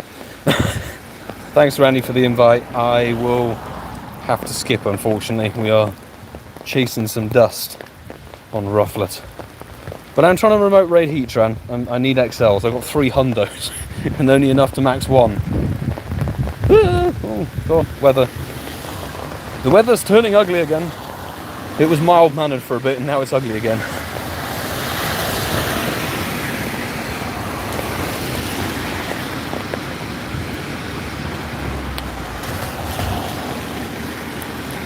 Thanks, Randy, for the invite. I will have to skip, unfortunately. We are chasing some dust on Rufflet. But I'm trying to remote raid Heatran. I need XLs. I've got 3 hundos and only enough to max 1. Oh God, weather. The weather's turning ugly again. It was mild-mannered for a bit, and now it's ugly again.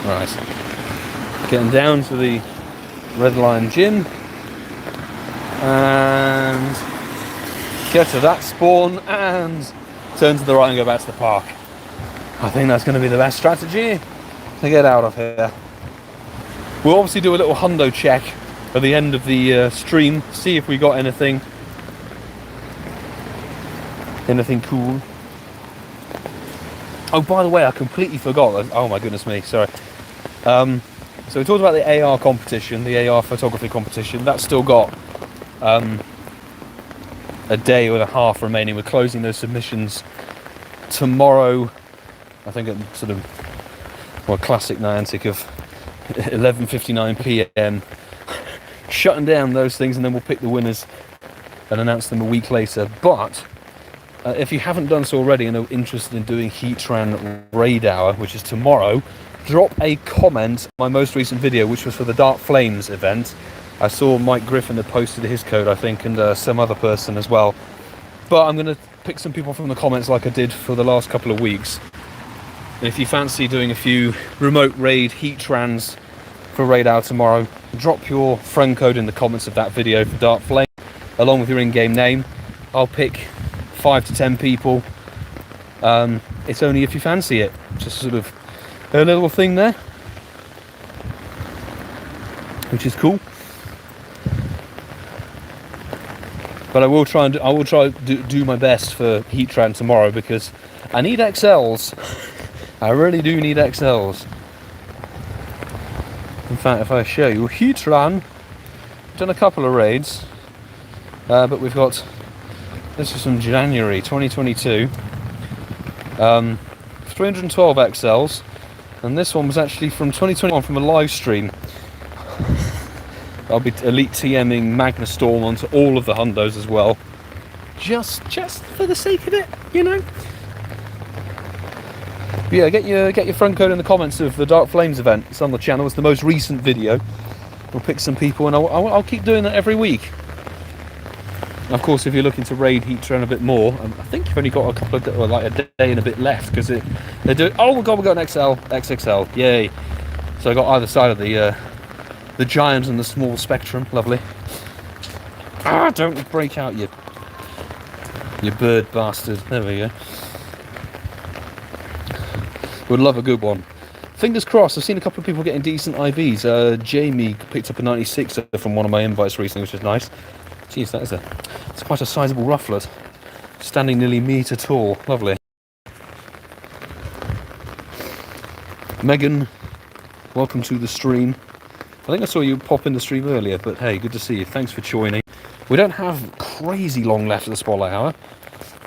Right. Getting down to the Red Lion Gym. And get to that spawn and turn to the right and go back to the park. I think that's going to be the best strategy to get out of here. We'll obviously do a little hundo check at the end of the stream, see if we got anything cool. Oh, by the way, I completely forgot. Oh my goodness me, sorry. So we talked about the AR competition, the AR photography competition. That's still got a day and a half remaining. We're closing those submissions tomorrow, I think at sort of, well, classic Niantic of 11:59 PM. Shutting down those things, and then we'll pick the winners and announce them a week later. But if you haven't done so already and are interested in doing Heatran Raid Hour, which is tomorrow, drop a comment on my most recent video, which was for the Dark Flames event. I saw Mike Griffin had posted his code, I think, and some other person as well. But I'm going to pick some people from the comments like I did for the last couple of weeks. And if you fancy doing a few remote raid Heatrans for Raid Hour tomorrow, drop your friend code in the comments of that video for Dark Flame, along with your in-game name. I'll pick 5 to 10 people. It's only if you fancy it. Just sort of a little thing there, which is cool. But I will try to do my best for Heatran tomorrow, because I need XLs. I really do need XLs. In fact, if I show you, Hitch run, done a couple of raids, but we've got, this is from January 2022, 312 XLs, and this one was actually from 2021 from a live stream. I'll be elite TMing Magna Storm onto all of the hundos as well, just for the sake of it, you know. But yeah, get your front code in the comments of the Dark Flames event. It's on the channel. It's the most recent video. We'll pick some people, and I'll keep doing that every week. And of course, if you're looking to raid Heat Train a bit more, I think you've only got a couple of, or like a day and a bit left, because they're doing. Oh my god, we got an XXL, yay! So I got either side of the giant and the small spectrum. Lovely. Ah, don't break out you bird bastard. There we go. Would love a good one. Fingers crossed. I've seen a couple of people getting decent IVs. Jamie picked up a 96 from one of my invites recently, which is nice. Jeez, it's quite a sizable rufflet. Standing nearly metre tall. Lovely. Megan, welcome to the stream. I think I saw you pop in the stream earlier, but hey, good to see you. Thanks for joining. We don't have crazy long left at the spotlight hour,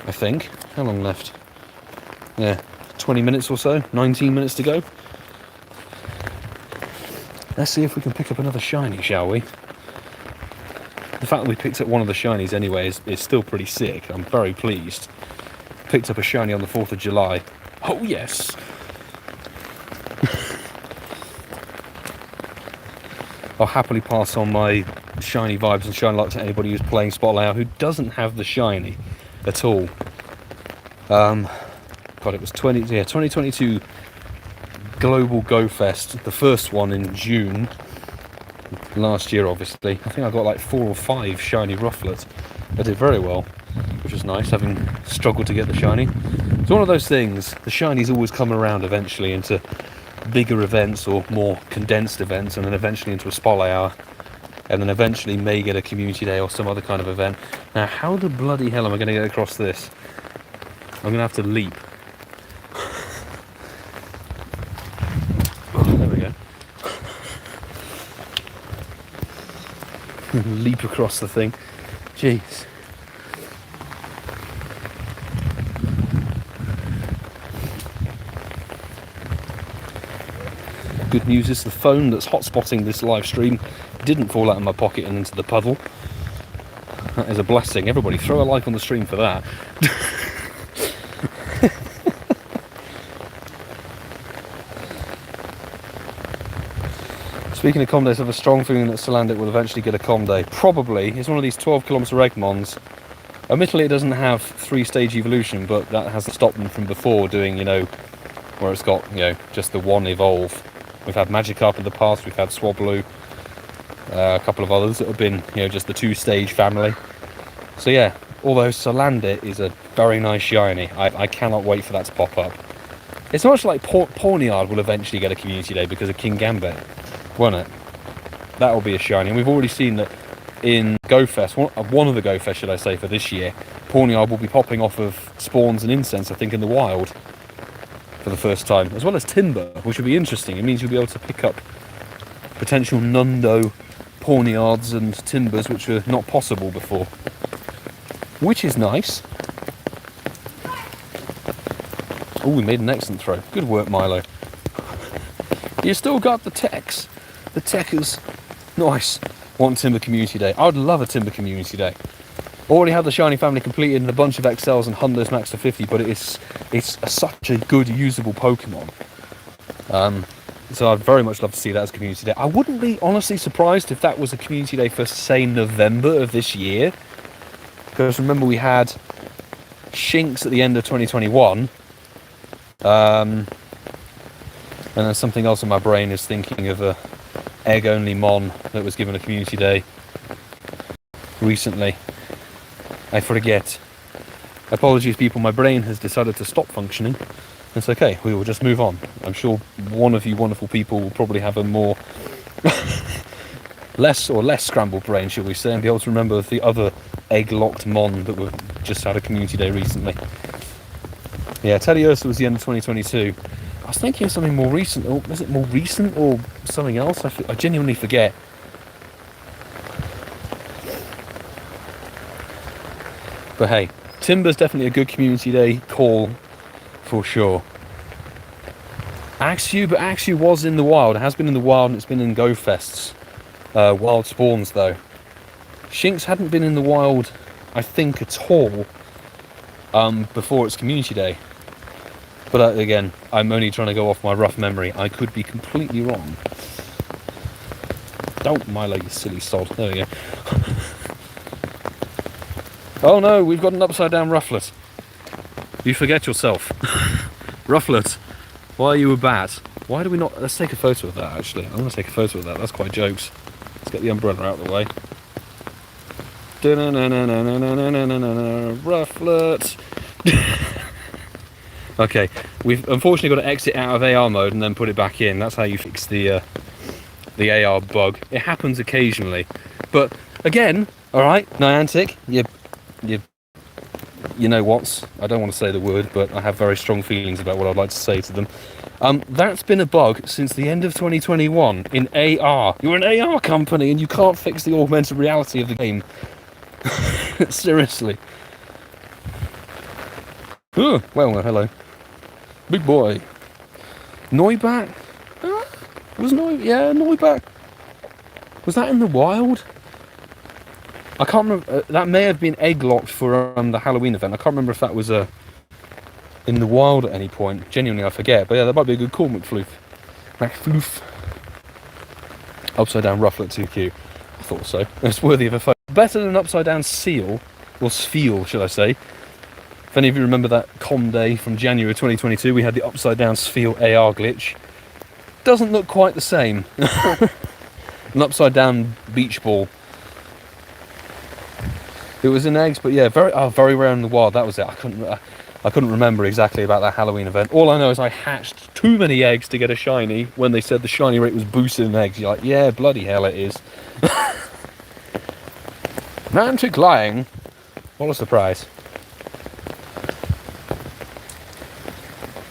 I think. How long left? Yeah, 20 minutes or so. 19 minutes to go. Let's see if we can pick up another shiny, shall we? The fact that we picked up one of the shinies anyway is still pretty sick. I'm very pleased. Picked up a shiny on the 4th of July. Oh yes! I'll happily pass on my shiny vibes and shiny luck to anybody who's playing Spotlight Hour who doesn't have the shiny at all. God, it was 2022 Global Go Fest, the first one in June last year, obviously. I think I got like 4 or 5 shiny Rufflets. I did very well, which was nice, having struggled to get the shiny. It's one of those things, the shinies always come around eventually into bigger events or more condensed events, and then eventually into a spotlight hour, and then eventually may get a community day or some other kind of event. Now, how the bloody hell am I going to get across this? I'm going to have to leap. Oh, there we go. Leap across the thing. Jeez. Good news is the phone that's hotspotting this live stream didn't fall out of my pocket and into the puddle. That is a blessing. Everybody throw a like on the stream for that. Speaking of com days, I have a strong feeling that Salandit will eventually get a com day. Probably. It's one of these 12km Egmons. Admittedly, it doesn't have 3-stage evolution, but that hasn't stopped them from before doing, you know, where it's got, you know, just the one evolve. We've had Magikarp in the past, we've had Swablu, a couple of others that have been, you know, just the 2-stage family. So yeah, although Salandit is a very nice shiny, I cannot wait for that to pop up. It's much like Pawniard will eventually get a community day because of King Gambit, won't it? That will be a shiny, and we've already seen that in GoFest, one of the GoFest should I say, for this year, Pawniard will be popping off of spawns and incense, I think, in the wild for the first time, as well as Timber, which will be interesting. It means you'll be able to pick up potential Nundo Pawniards and Timbers, which were not possible before, which is nice. Oh, we made an excellent throw. Good work, Milo. You still got the techs. The techers. Nice. Want Timber Community Day. I would love a Timber Community Day. Already have the shiny family completed and a bunch of XLs and Hundos max to 50, but it's such a good usable Pokemon. So I'd very much love to see that as Community Day. I wouldn't be honestly surprised if that was a Community Day for, say, November of this year. Because remember, we had Shinx at the end of 2021. And then something else in my brain is thinking of a egg-only Mon that was given a Community Day recently. I forget. Apologies, people, my brain has decided to stop functioning. It's okay, we will just move on. I'm sure one of you wonderful people will probably have a more less scrambled brain, shall we say, and be able to remember the other egg-locked Mon that were just had a community day recently. Yeah, Teddy Ursa was the end of 2022. I was thinking something more recent. Or was it more recent or something else? I genuinely forget. But hey, Timber's definitely a good community day call for sure. Axew, but Axew was in the wild. It has been in the wild and it's been in Go Fests. Wild spawns though. Shinx hadn't been in the wild, I think, at all before its community day. But again, I'm only trying to go off my rough memory. I could be completely wrong. Don't, Milo, you silly sod. There we go. Oh no, we've got an upside down Rufflet. You forget yourself. Rufflet, why are you a bat? Why do we not... Let's take a photo of that, actually. I'm going to take a photo of that. That's quite jokes. Let's get the umbrella out of the way. Rufflet. Okay, we've unfortunately got to exit out of AR mode and then put it back in. That's how you fix the AR bug. It happens occasionally. But again, alright, Niantic, you know what's... I don't want to say the word, but I have very strong feelings about what I'd like to say to them. That's been a bug since the end of 2021 in AR. You're an AR company and you can't fix the augmented reality of the game. Seriously. Oh, well, hello. Big boy. Noibat? Was Noibat. Was that in the wild? I can't remember. That may have been egg locked for the Halloween event. I can't remember if that was in the wild at any point. Genuinely, I forget. But yeah, that might be a good call, McFloof. McFloof. Upside down Rufflet, too cute. I thought so. It's worthy of a photo. Better than an upside down seal, or Sfeel, should I say. If any of you remember that com day from January 2022, we had the upside down Sfeel AR glitch. Doesn't look quite the same. An upside down beach ball. It was in eggs, but yeah, very rare in the wild. That was it. I couldn't remember exactly about that Halloween event. All I know is I hatched too many eggs to get a shiny when they said the shiny rate was boosted in eggs. You're like, yeah, bloody hell it is. Niantic lying. What a surprise.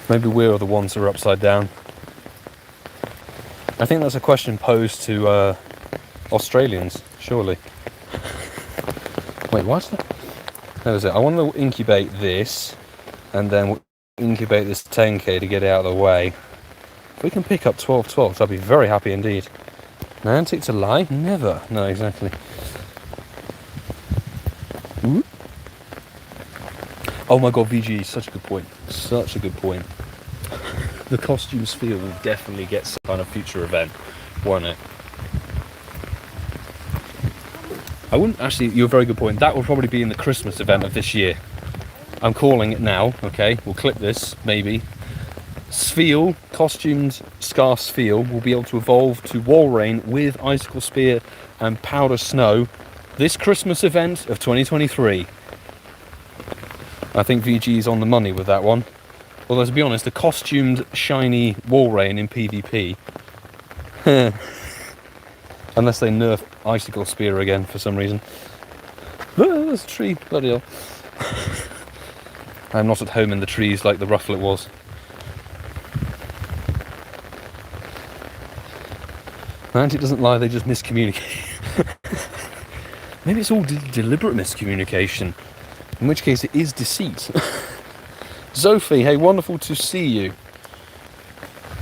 Maybe we're the ones who are upside down. I think that's a question posed to Australians, surely. Wait, what's that? That was it. I want to incubate this, and then we'll incubate this 10k to get it out of the way. If we can pick up 12-12, I'll be very happy indeed. Niantic to lie? Never. No, exactly. Ooh. Oh my god, VG, such a good point. Such a good point. The costume sphere will definitely get some kind of future event, won't it? I wouldn't actually, you're a very good point. That will probably be in the Christmas event of this year. I'm calling it now, okay? We'll clip this, maybe. Sfeel, costumed Scar Sfeel, will be able to evolve to Walrein with Icicle Spear and Powder Snow this Christmas event of 2023. I think VG is on the money with that one. Although, to be honest, the costumed shiny Walrein in PvP... Unless they nerf Icicle Spear again for some reason. Oh, there's a tree, bloody hell. I'm not at home in the trees like the Rufflet was. Niantic doesn't lie, they just miscommunicate. Maybe it's all deliberate miscommunication. In which case it is deceit. Sophie, hey, wonderful to see you.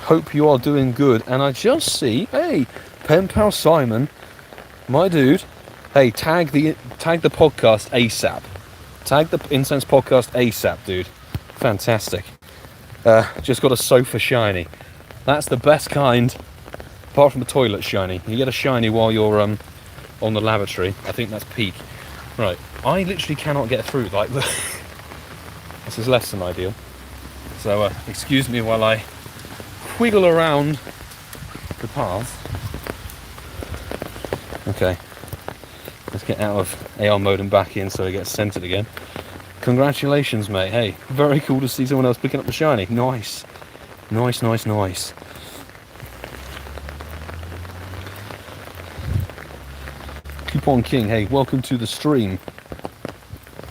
Hope you are doing good. And I just see, hey, Pen Pal Simon, my dude. Hey, tag the podcast ASAP. Tag the Incense podcast ASAP, dude. Fantastic. Just got a sofa shiny. That's the best kind, apart from a toilet shiny. You get a shiny while you're on the lavatory. I think that's peak. Right, I literally cannot get through. Like, this is less than ideal. So excuse me while I wiggle around the path. Okay, let's get out of AR mode and back in so it gets centered again. Congratulations, mate. Hey, very cool to see someone else picking up the shiny. Nice. Nice, nice, nice. Coupon King, hey, welcome to the stream.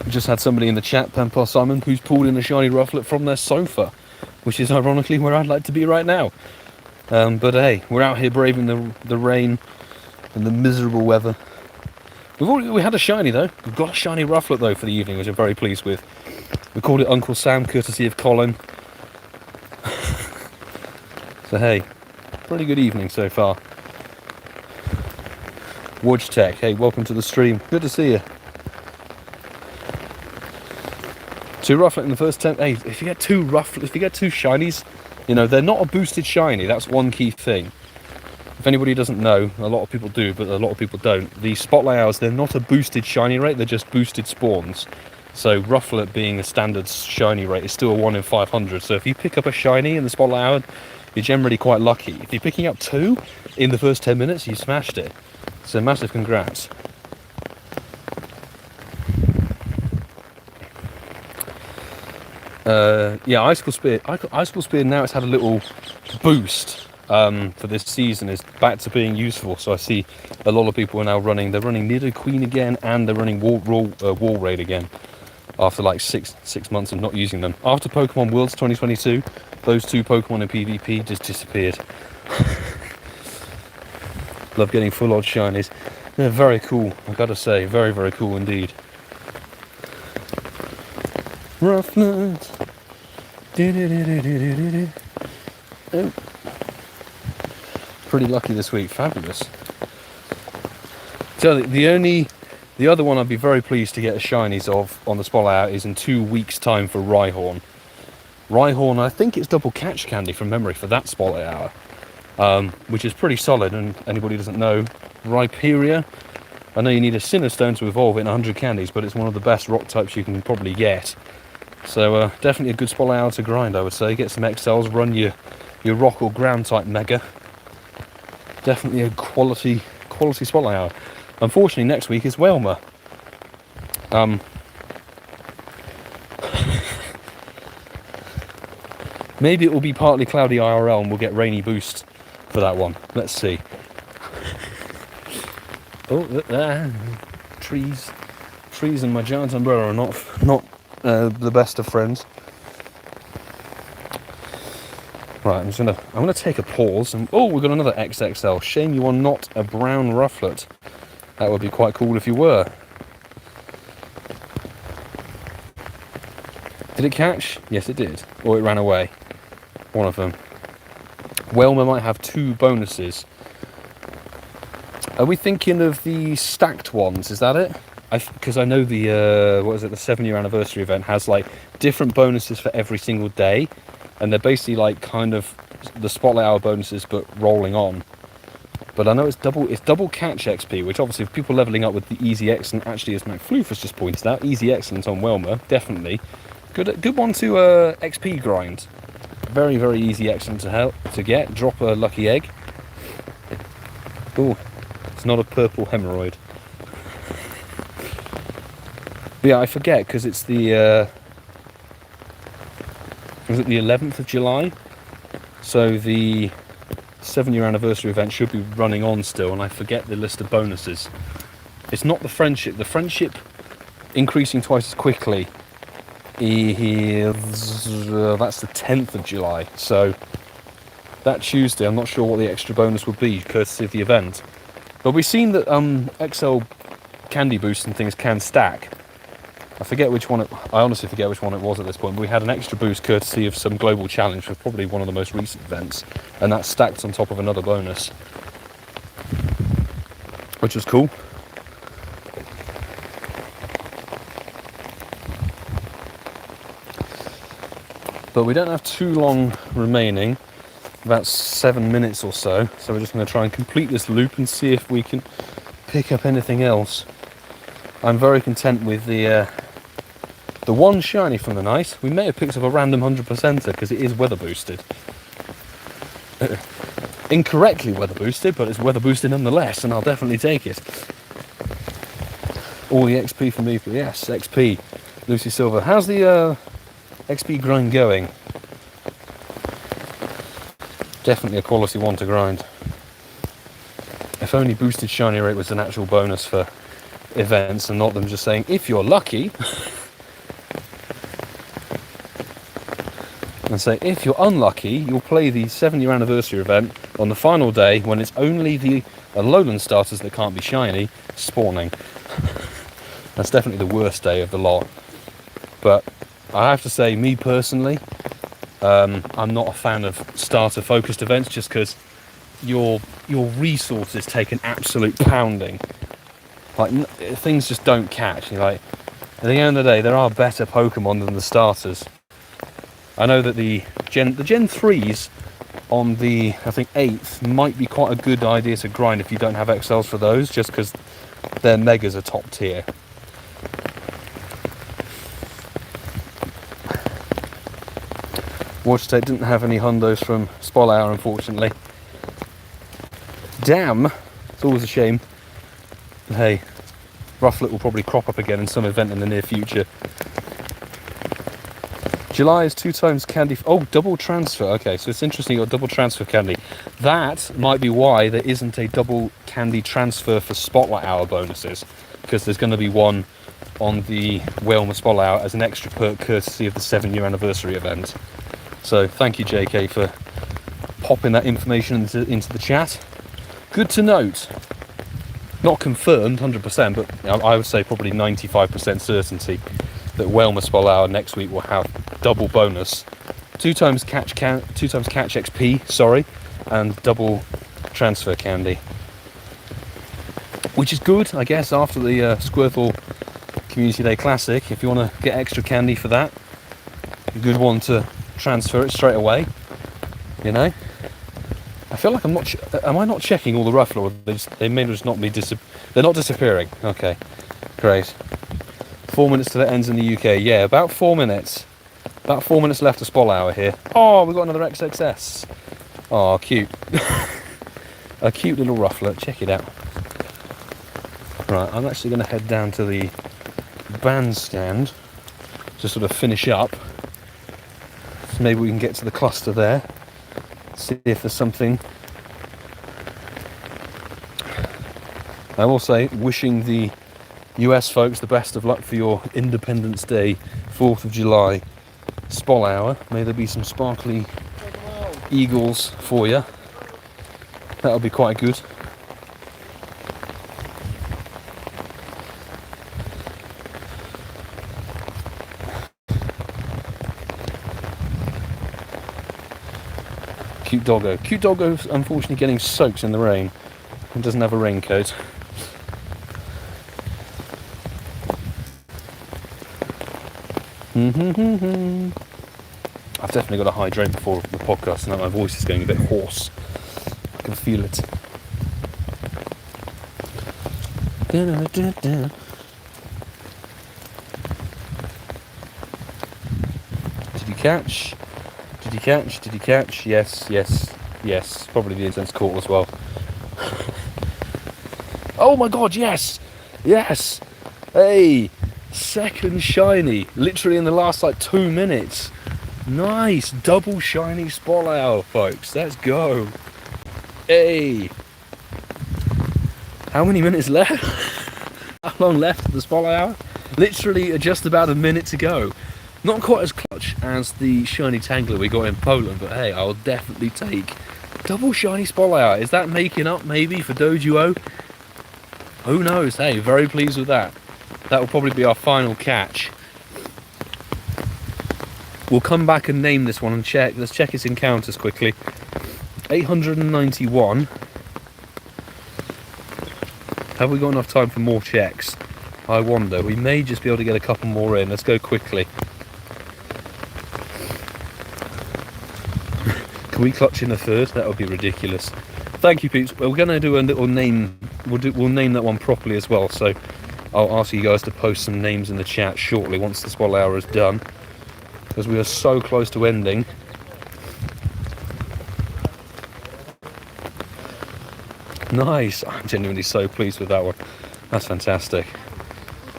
We just had somebody in the chat, Pampar Simon, who's pulled in a shiny Rufflet from their sofa. which is ironically where I'd like to be right now. But hey, we're out here braving the rain and the miserable weather. We had a shiny though. We've got a shiny Rufflet though for the evening, which I'm very pleased with. We called it Uncle Sam, courtesy of Colin. So hey, pretty good evening so far. WatchTech, hey, welcome to the stream. Good to see you. 2 Rufflet in the first 10. Hey, if you get 2 Rufflet, if you get 2 shinies, you know, they're not a boosted shiny. That's one key thing. If anybody doesn't know, a lot of people do, but a lot of people don't. The Spotlight Hours, they're not a boosted shiny rate, they're just boosted spawns. So Rufflet being a standard shiny rate is still a 1 in 500. So if you pick up a shiny in the Spotlight Hour, you're generally quite lucky. If you're picking up 2 in the first 10 minutes, you smashed it. So massive congrats. Yeah, Icicle Spear now it's had a little boost. For this season is back to being useful, so I see a lot of people are now running. They're running Nidoqueen again, and they're running Wall Raid again after like six months of not using them. After Pokemon Worlds 2022, those 2 Pokemon in PvP just disappeared. Love getting full odd shinies. They're very cool, I gotta say, very very cool indeed. Rufflet. Oh. Pretty lucky this week, fabulous. So the other one I'd be very pleased to get a shinies of on the Spotlight Hour is in 2 weeks time for Rhyhorn. Rhyhorn, I think it's double catch candy from memory for that Spotlight Hour, which is pretty solid. And anybody who doesn't know, Rhyperia, I know you need a Sinnoh Stone to evolve it in 100 candies, but it's one of the best rock types you can probably get. So definitely a good Spotlight Hour to grind, I would say. Get some XLs, run your rock or ground type mega. Definitely a quality Spotlight Hour. Unfortunately, next week is Whelmer. Maybe it will be partly cloudy IRL and we'll get rainy boost for that one. Let's see. Oh, trees and my giant umbrella are not the best of friends. Right, I'm gonna take a pause and oh, we've got another XXL. Shame you are not a brown Rufflet. That would be quite cool if you were. Did it catch? Yes, it did. Or it ran away. One of them. Whelmer might have 2 bonuses. Are we thinking of the stacked ones? Is that it? Because I know the what is it? The 7-year anniversary event has like different bonuses for every single day. And they're basically like kind of the Spotlight Hour bonuses, but rolling on. But I know it's double catch XP, which obviously if people leveling up with the Easy Excellent, actually as McFloof has just pointed out, Easy Excellent on Whelmer, definitely. Good one to XP grind. Very, very easy Excellent to get. Drop a lucky egg. Oh, it's not a purple hemorrhoid. But yeah, I forget because it's the... is it the 11th of July? So the 7-year anniversary event should be running on still, and I forget the list of bonuses. It's not the friendship. The friendship increasing twice as quickly is that's the 10th of July. So that Tuesday, I'm not sure what the extra bonus would be, courtesy of the event. But we've seen that XL candy boosts and things can stack. I honestly forget which one it was at this point, but we had an extra boost courtesy of some global challenge for probably one of the most recent events, and that stacked on top of another bonus, which was cool. But we don't have too long remaining, about 7 minutes or so, so we're just going to try and complete this loop and see if we can pick up anything else. I'm very content with the one shiny from the night. We may have picked up a random 100%er because it is weather boosted. Incorrectly weather boosted, but it's weather boosted nonetheless, and I'll definitely take it. All the XP for me, but yes, XP. LucySilver. How's the XP grind going? Definitely a quality one to grind. If only boosted shiny rate was an actual bonus for events and not them just saying, if you're lucky. and say, if you're unlucky, you'll play the 7-year anniversary event on the final day when it's only the lowland starters that can't be shiny spawning. That's definitely the worst day of the lot. But I have to say, me personally, I'm not a fan of starter focused events, just because your resources take an absolute pounding. Like, things just don't catch. Like, at the end of the day, there are better Pokemon than the starters. I know that the Gen 3s on the, I think, 8th might be quite a good idea to grind if you don't have XLs for those, just because their Megas are top tier. Watch State didn't have any hundos from Spolhour, unfortunately. Damn, it's always a shame. But hey, Rufflet will probably crop up again in some event in the near future. July is 2 times candy. Oh, double transfer. Okay, so it's interesting you got double transfer candy. That might be why there isn't a double candy transfer for Spotlight Hour bonuses, because there's going to be one on the Wilma Spotlight Hour as an extra perk courtesy of the 7-year anniversary event. So thank you, JK, for popping that information into the chat. Good to note. Not confirmed 100%, but I would say probably 95% certainty that Wilma Spolhour next week will have double bonus, 2 times catch XP, sorry, and double transfer candy, which is good, I guess, after the Squirtle Community Day Classic. If you want to get extra candy for that, a good one to transfer it straight away. You know, I feel like am I not checking all the Rufflet, or they may just not be they're not disappearing. Okay, great. 4 minutes till it ends in the UK. Yeah, about 4 minutes. About 4 minutes left of Spolhour here. Oh, we've got another XXS. Oh, cute. A cute little Rufflet. Check it out. Right, I'm actually going to head down to the bandstand to sort of finish up. So maybe we can get to the cluster there. See if there's something. I will say, wishing the US folks the best of luck for your Independence Day, 4th of July Spolhour. May there be some sparkly eagles for you. That'll be quite good. Cute doggo. Cute doggo's unfortunately getting soaked in the rain and doesn't have a raincoat. I've definitely got to hydrate before the podcast, and my voice is going a bit hoarse. I can feel it. Did you catch? Did you catch? Did you catch? Yes, yes, yes. Probably the intense caught as well. Oh my god, yes! Yes! Hey! Second shiny, literally in the last like 2 minutes. Nice, double shiny Spolhour, folks. Let's go. Hey, how many minutes left? How long left of the Spolhour? Literally just about a minute to go. Not quite as clutch as the shiny Tangler we got in Poland, but hey, I'll definitely take double shiny Spolhour. Is that making up maybe for Dojuo? Who knows? Hey, very pleased with that. That will probably be our final catch. We'll come back and name this one and check. Let's check its encounters quickly. 891. Have we got enough time for more checks? I wonder. We may just be able to get a couple more in. Let's go quickly. Can we clutch in a third? That would be ridiculous. Thank you, peeps. We're going to do a little name. We'll name that one properly as well. So I'll ask you guys to post some names in the chat shortly once the Spolhour is done, because we are so close to ending. Nice. I'm genuinely so pleased with that one. That's fantastic.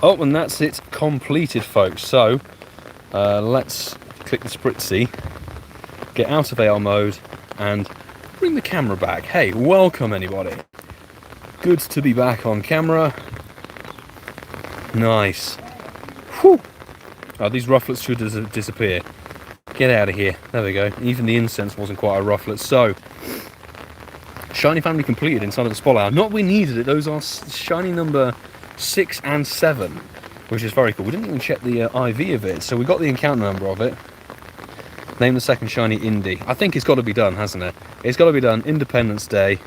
Oh, and that's it completed, folks. So let's click the spritzy, get out of AR mode, and bring the camera back. Hey, welcome anybody. Good to be back on camera. Nice. Whew. Oh, these Rufflets should disappear. Get out of here. There we go. Even the incense wasn't quite a rufflet. So, shiny family completed inside of the spot hour. Not we needed it. Those are shiny number 6 and 7, which is very cool. We didn't even check the IV of it, so we got the encounter number of it. Name the second shiny Indy. I think it's got to be done, hasn't it? It's got to be done. Independence Day.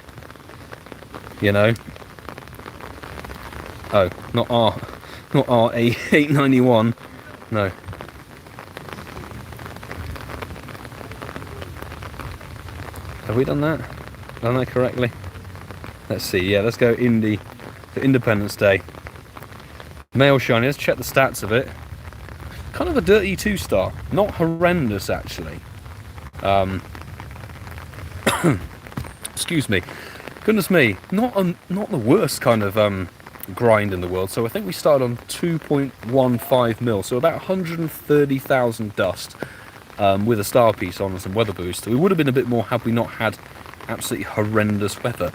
You know. Oh, not R891. No. Have we done that? Done that correctly? Let's see. Yeah, let's go Indy for Independence Day. Male shiny. Let's check the stats of it. Kind of a dirty 2-star. Not horrendous, actually. Excuse me. Goodness me. Not the worst kind of grind in the world. So I think we started on 2.15 mil. So about 130,000 dust. With a star piece on and some weather boost. We would have been a bit more had we not had absolutely horrendous weather.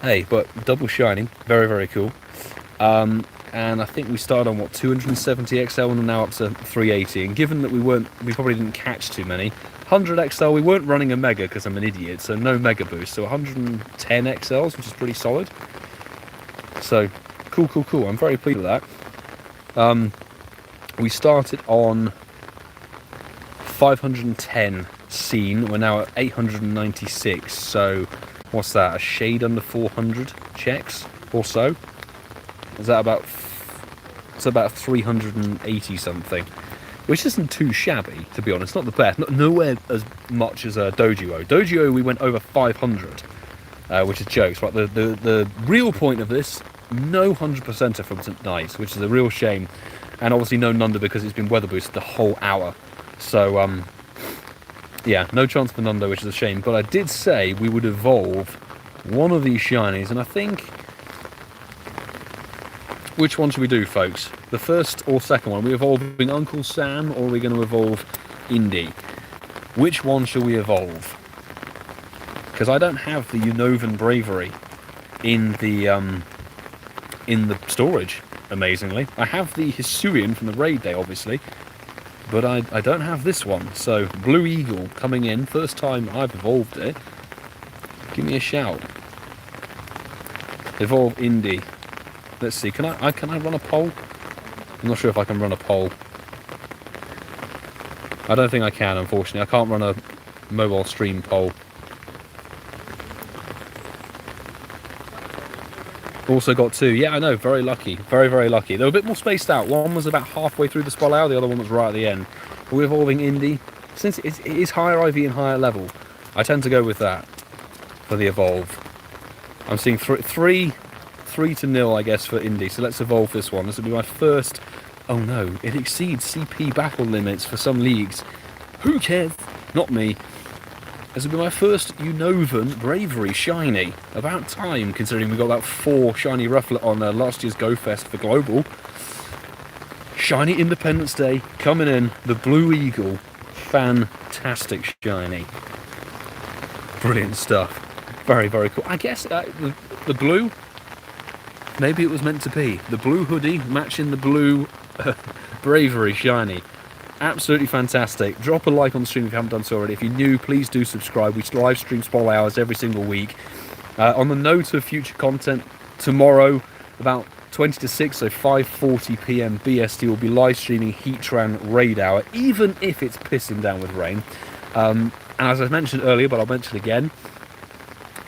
Hey, but double shining, very, very cool. And I think we started on what, 270 XL and now up to 380. And given that we probably didn't catch too many. 100 XL, we weren't running a mega because I'm an idiot, so no mega boost. So 110 XLs, which is pretty solid. So cool. I'm very pleased with that. We started on 510 seen. We're now at 896. So what's that? A shade under 400 checks or so. Is that about? It's about 380 something, which isn't too shabby, to be honest. Not the best. Nowhere as much as Dojo. Dojo we went over 500, which is jokes. Right. The real point of this, no 100%er from tonight, which is a real shame, and obviously no Nunda because it's been weather boosted the whole hour. So, yeah, no chance for Nundo, which is a shame. But I did say we would evolve one of these shinies, and I think... Which one should we do, folks? The first or second one? Are we evolving Uncle Sam, or are we going to evolve Indy? Which one shall we evolve? Because I don't have the Unovan Bravery in the storage, amazingly. I have the Hisuian from the raid day, obviously. But I don't have this one. So Blue Eagle coming in, first time I've evolved it. Give me a shout. Evolve Indy. Let's see. Can I run a poll? I'm not sure if I can run a poll. I don't think I can, unfortunately. I can't run a mobile stream poll. Also got 2. Yeah, I know. Very lucky. Very, very lucky. They were a bit more spaced out. One was about halfway through the spot hour. The other one was right at the end. But we're evolving Indy. Since it is higher IV and higher level, I tend to go with that for the evolve. I'm seeing 3-0, I guess, for Indy. So let's evolve this one. This will be my first... Oh no, it exceeds CP battle limits for some leagues. Who cares? Not me. This will be my first Unovan Bravery shiny. About time, considering we got about 4 shiny Rufflet on last year's Go Fest for Global. Shiny Independence Day coming in. The Blue Eagle. Fantastic shiny. Brilliant stuff. Very, very cool. I guess the blue, maybe it was meant to be. The blue hoodie matching the blue Bravery shiny. Absolutely fantastic. Drop a like on the stream if you haven't done so already. If you're new, please do subscribe. We live stream spoil hours every single week. On the note of future content, tomorrow about 20 to 6, so 5:40 PM BST, will be live streaming Heatran Raid Hour, even if it's pissing down with rain. And as I mentioned earlier, but I'll mention again,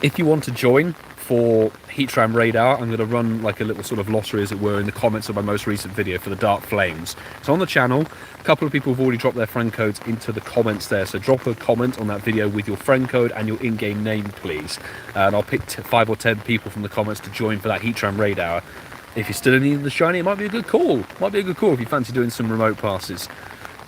if you want to join for Heatran Raid Hour, I'm going to run like a little sort of lottery, as it were, in the comments of my most recent video for the Dark Flames. So on the channel, a couple of people have already dropped their friend codes into the comments there. So drop a comment on that video with your friend code and your in-game name, please. And I'll pick 5 or 10 people from the comments to join for that Heatran Raid Hour. If you're still in need of the shiny, it might be a good call. Might be a good call if you fancy doing some remote passes.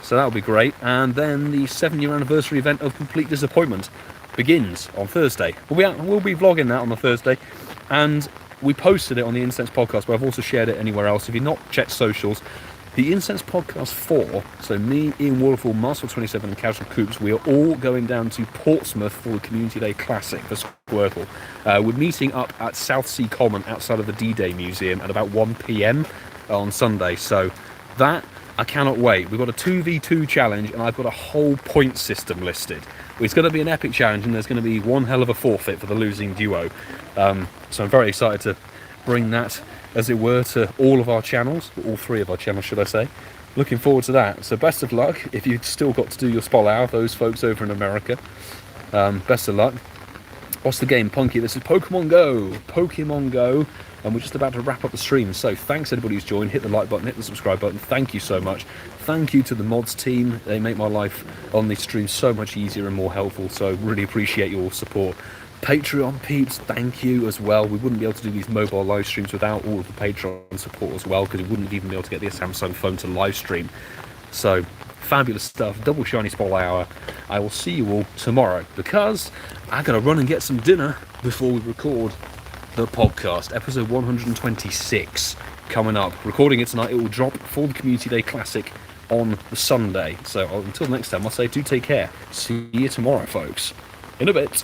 So that'll be great. And then the 7-year anniversary event of Complete Disappointment begins on Thursday. We'll be vlogging that on the Thursday, and we posted it on the Incense Podcast, but I've also shared it anywhere else. If you've not checked socials, the Incense Podcast 4, so me, Ian Waterfall, Master27 and Casual Coops, we are all going down to Portsmouth for the Community Day Classic for Squirtle. We're meeting up at Southsea Common outside of the D-Day Museum at about 1 PM on Sunday. So that, I cannot wait. We've got a 2v2 challenge, and I've got a whole point system listed. It's going to be an epic challenge, and there's going to be one hell of a forfeit for the losing duo. So I'm very excited to bring that, as it were, to all of our channels, all 3 of our channels, should I say. Looking forward to that. So best of luck if you've still got to do your spol hour, those folks over in America. Best of luck. What's the game, Punky? This is Pokemon Go. Pokemon Go. And we're just about to wrap up the stream. So thanks everybody who's joined. Hit the like button, hit the subscribe button. Thank you so much. Thank you to the mods team. They make my life on these streams so much easier and more helpful. So really appreciate your support. Patreon peeps, thank you as well. We wouldn't be able to do these mobile live streams without all of the Patreon support as well, because we wouldn't even be able to get the Samsung phone to live stream. So fabulous stuff. Double shiny spol hour. I will see you all tomorrow, because I gotta run and get some dinner before we record the podcast. Episode 126 coming up. Recording it tonight. It will drop for the Community Day Classic on the Sunday. So until next time, I'll say do take care. See you tomorrow, folks. In a bit.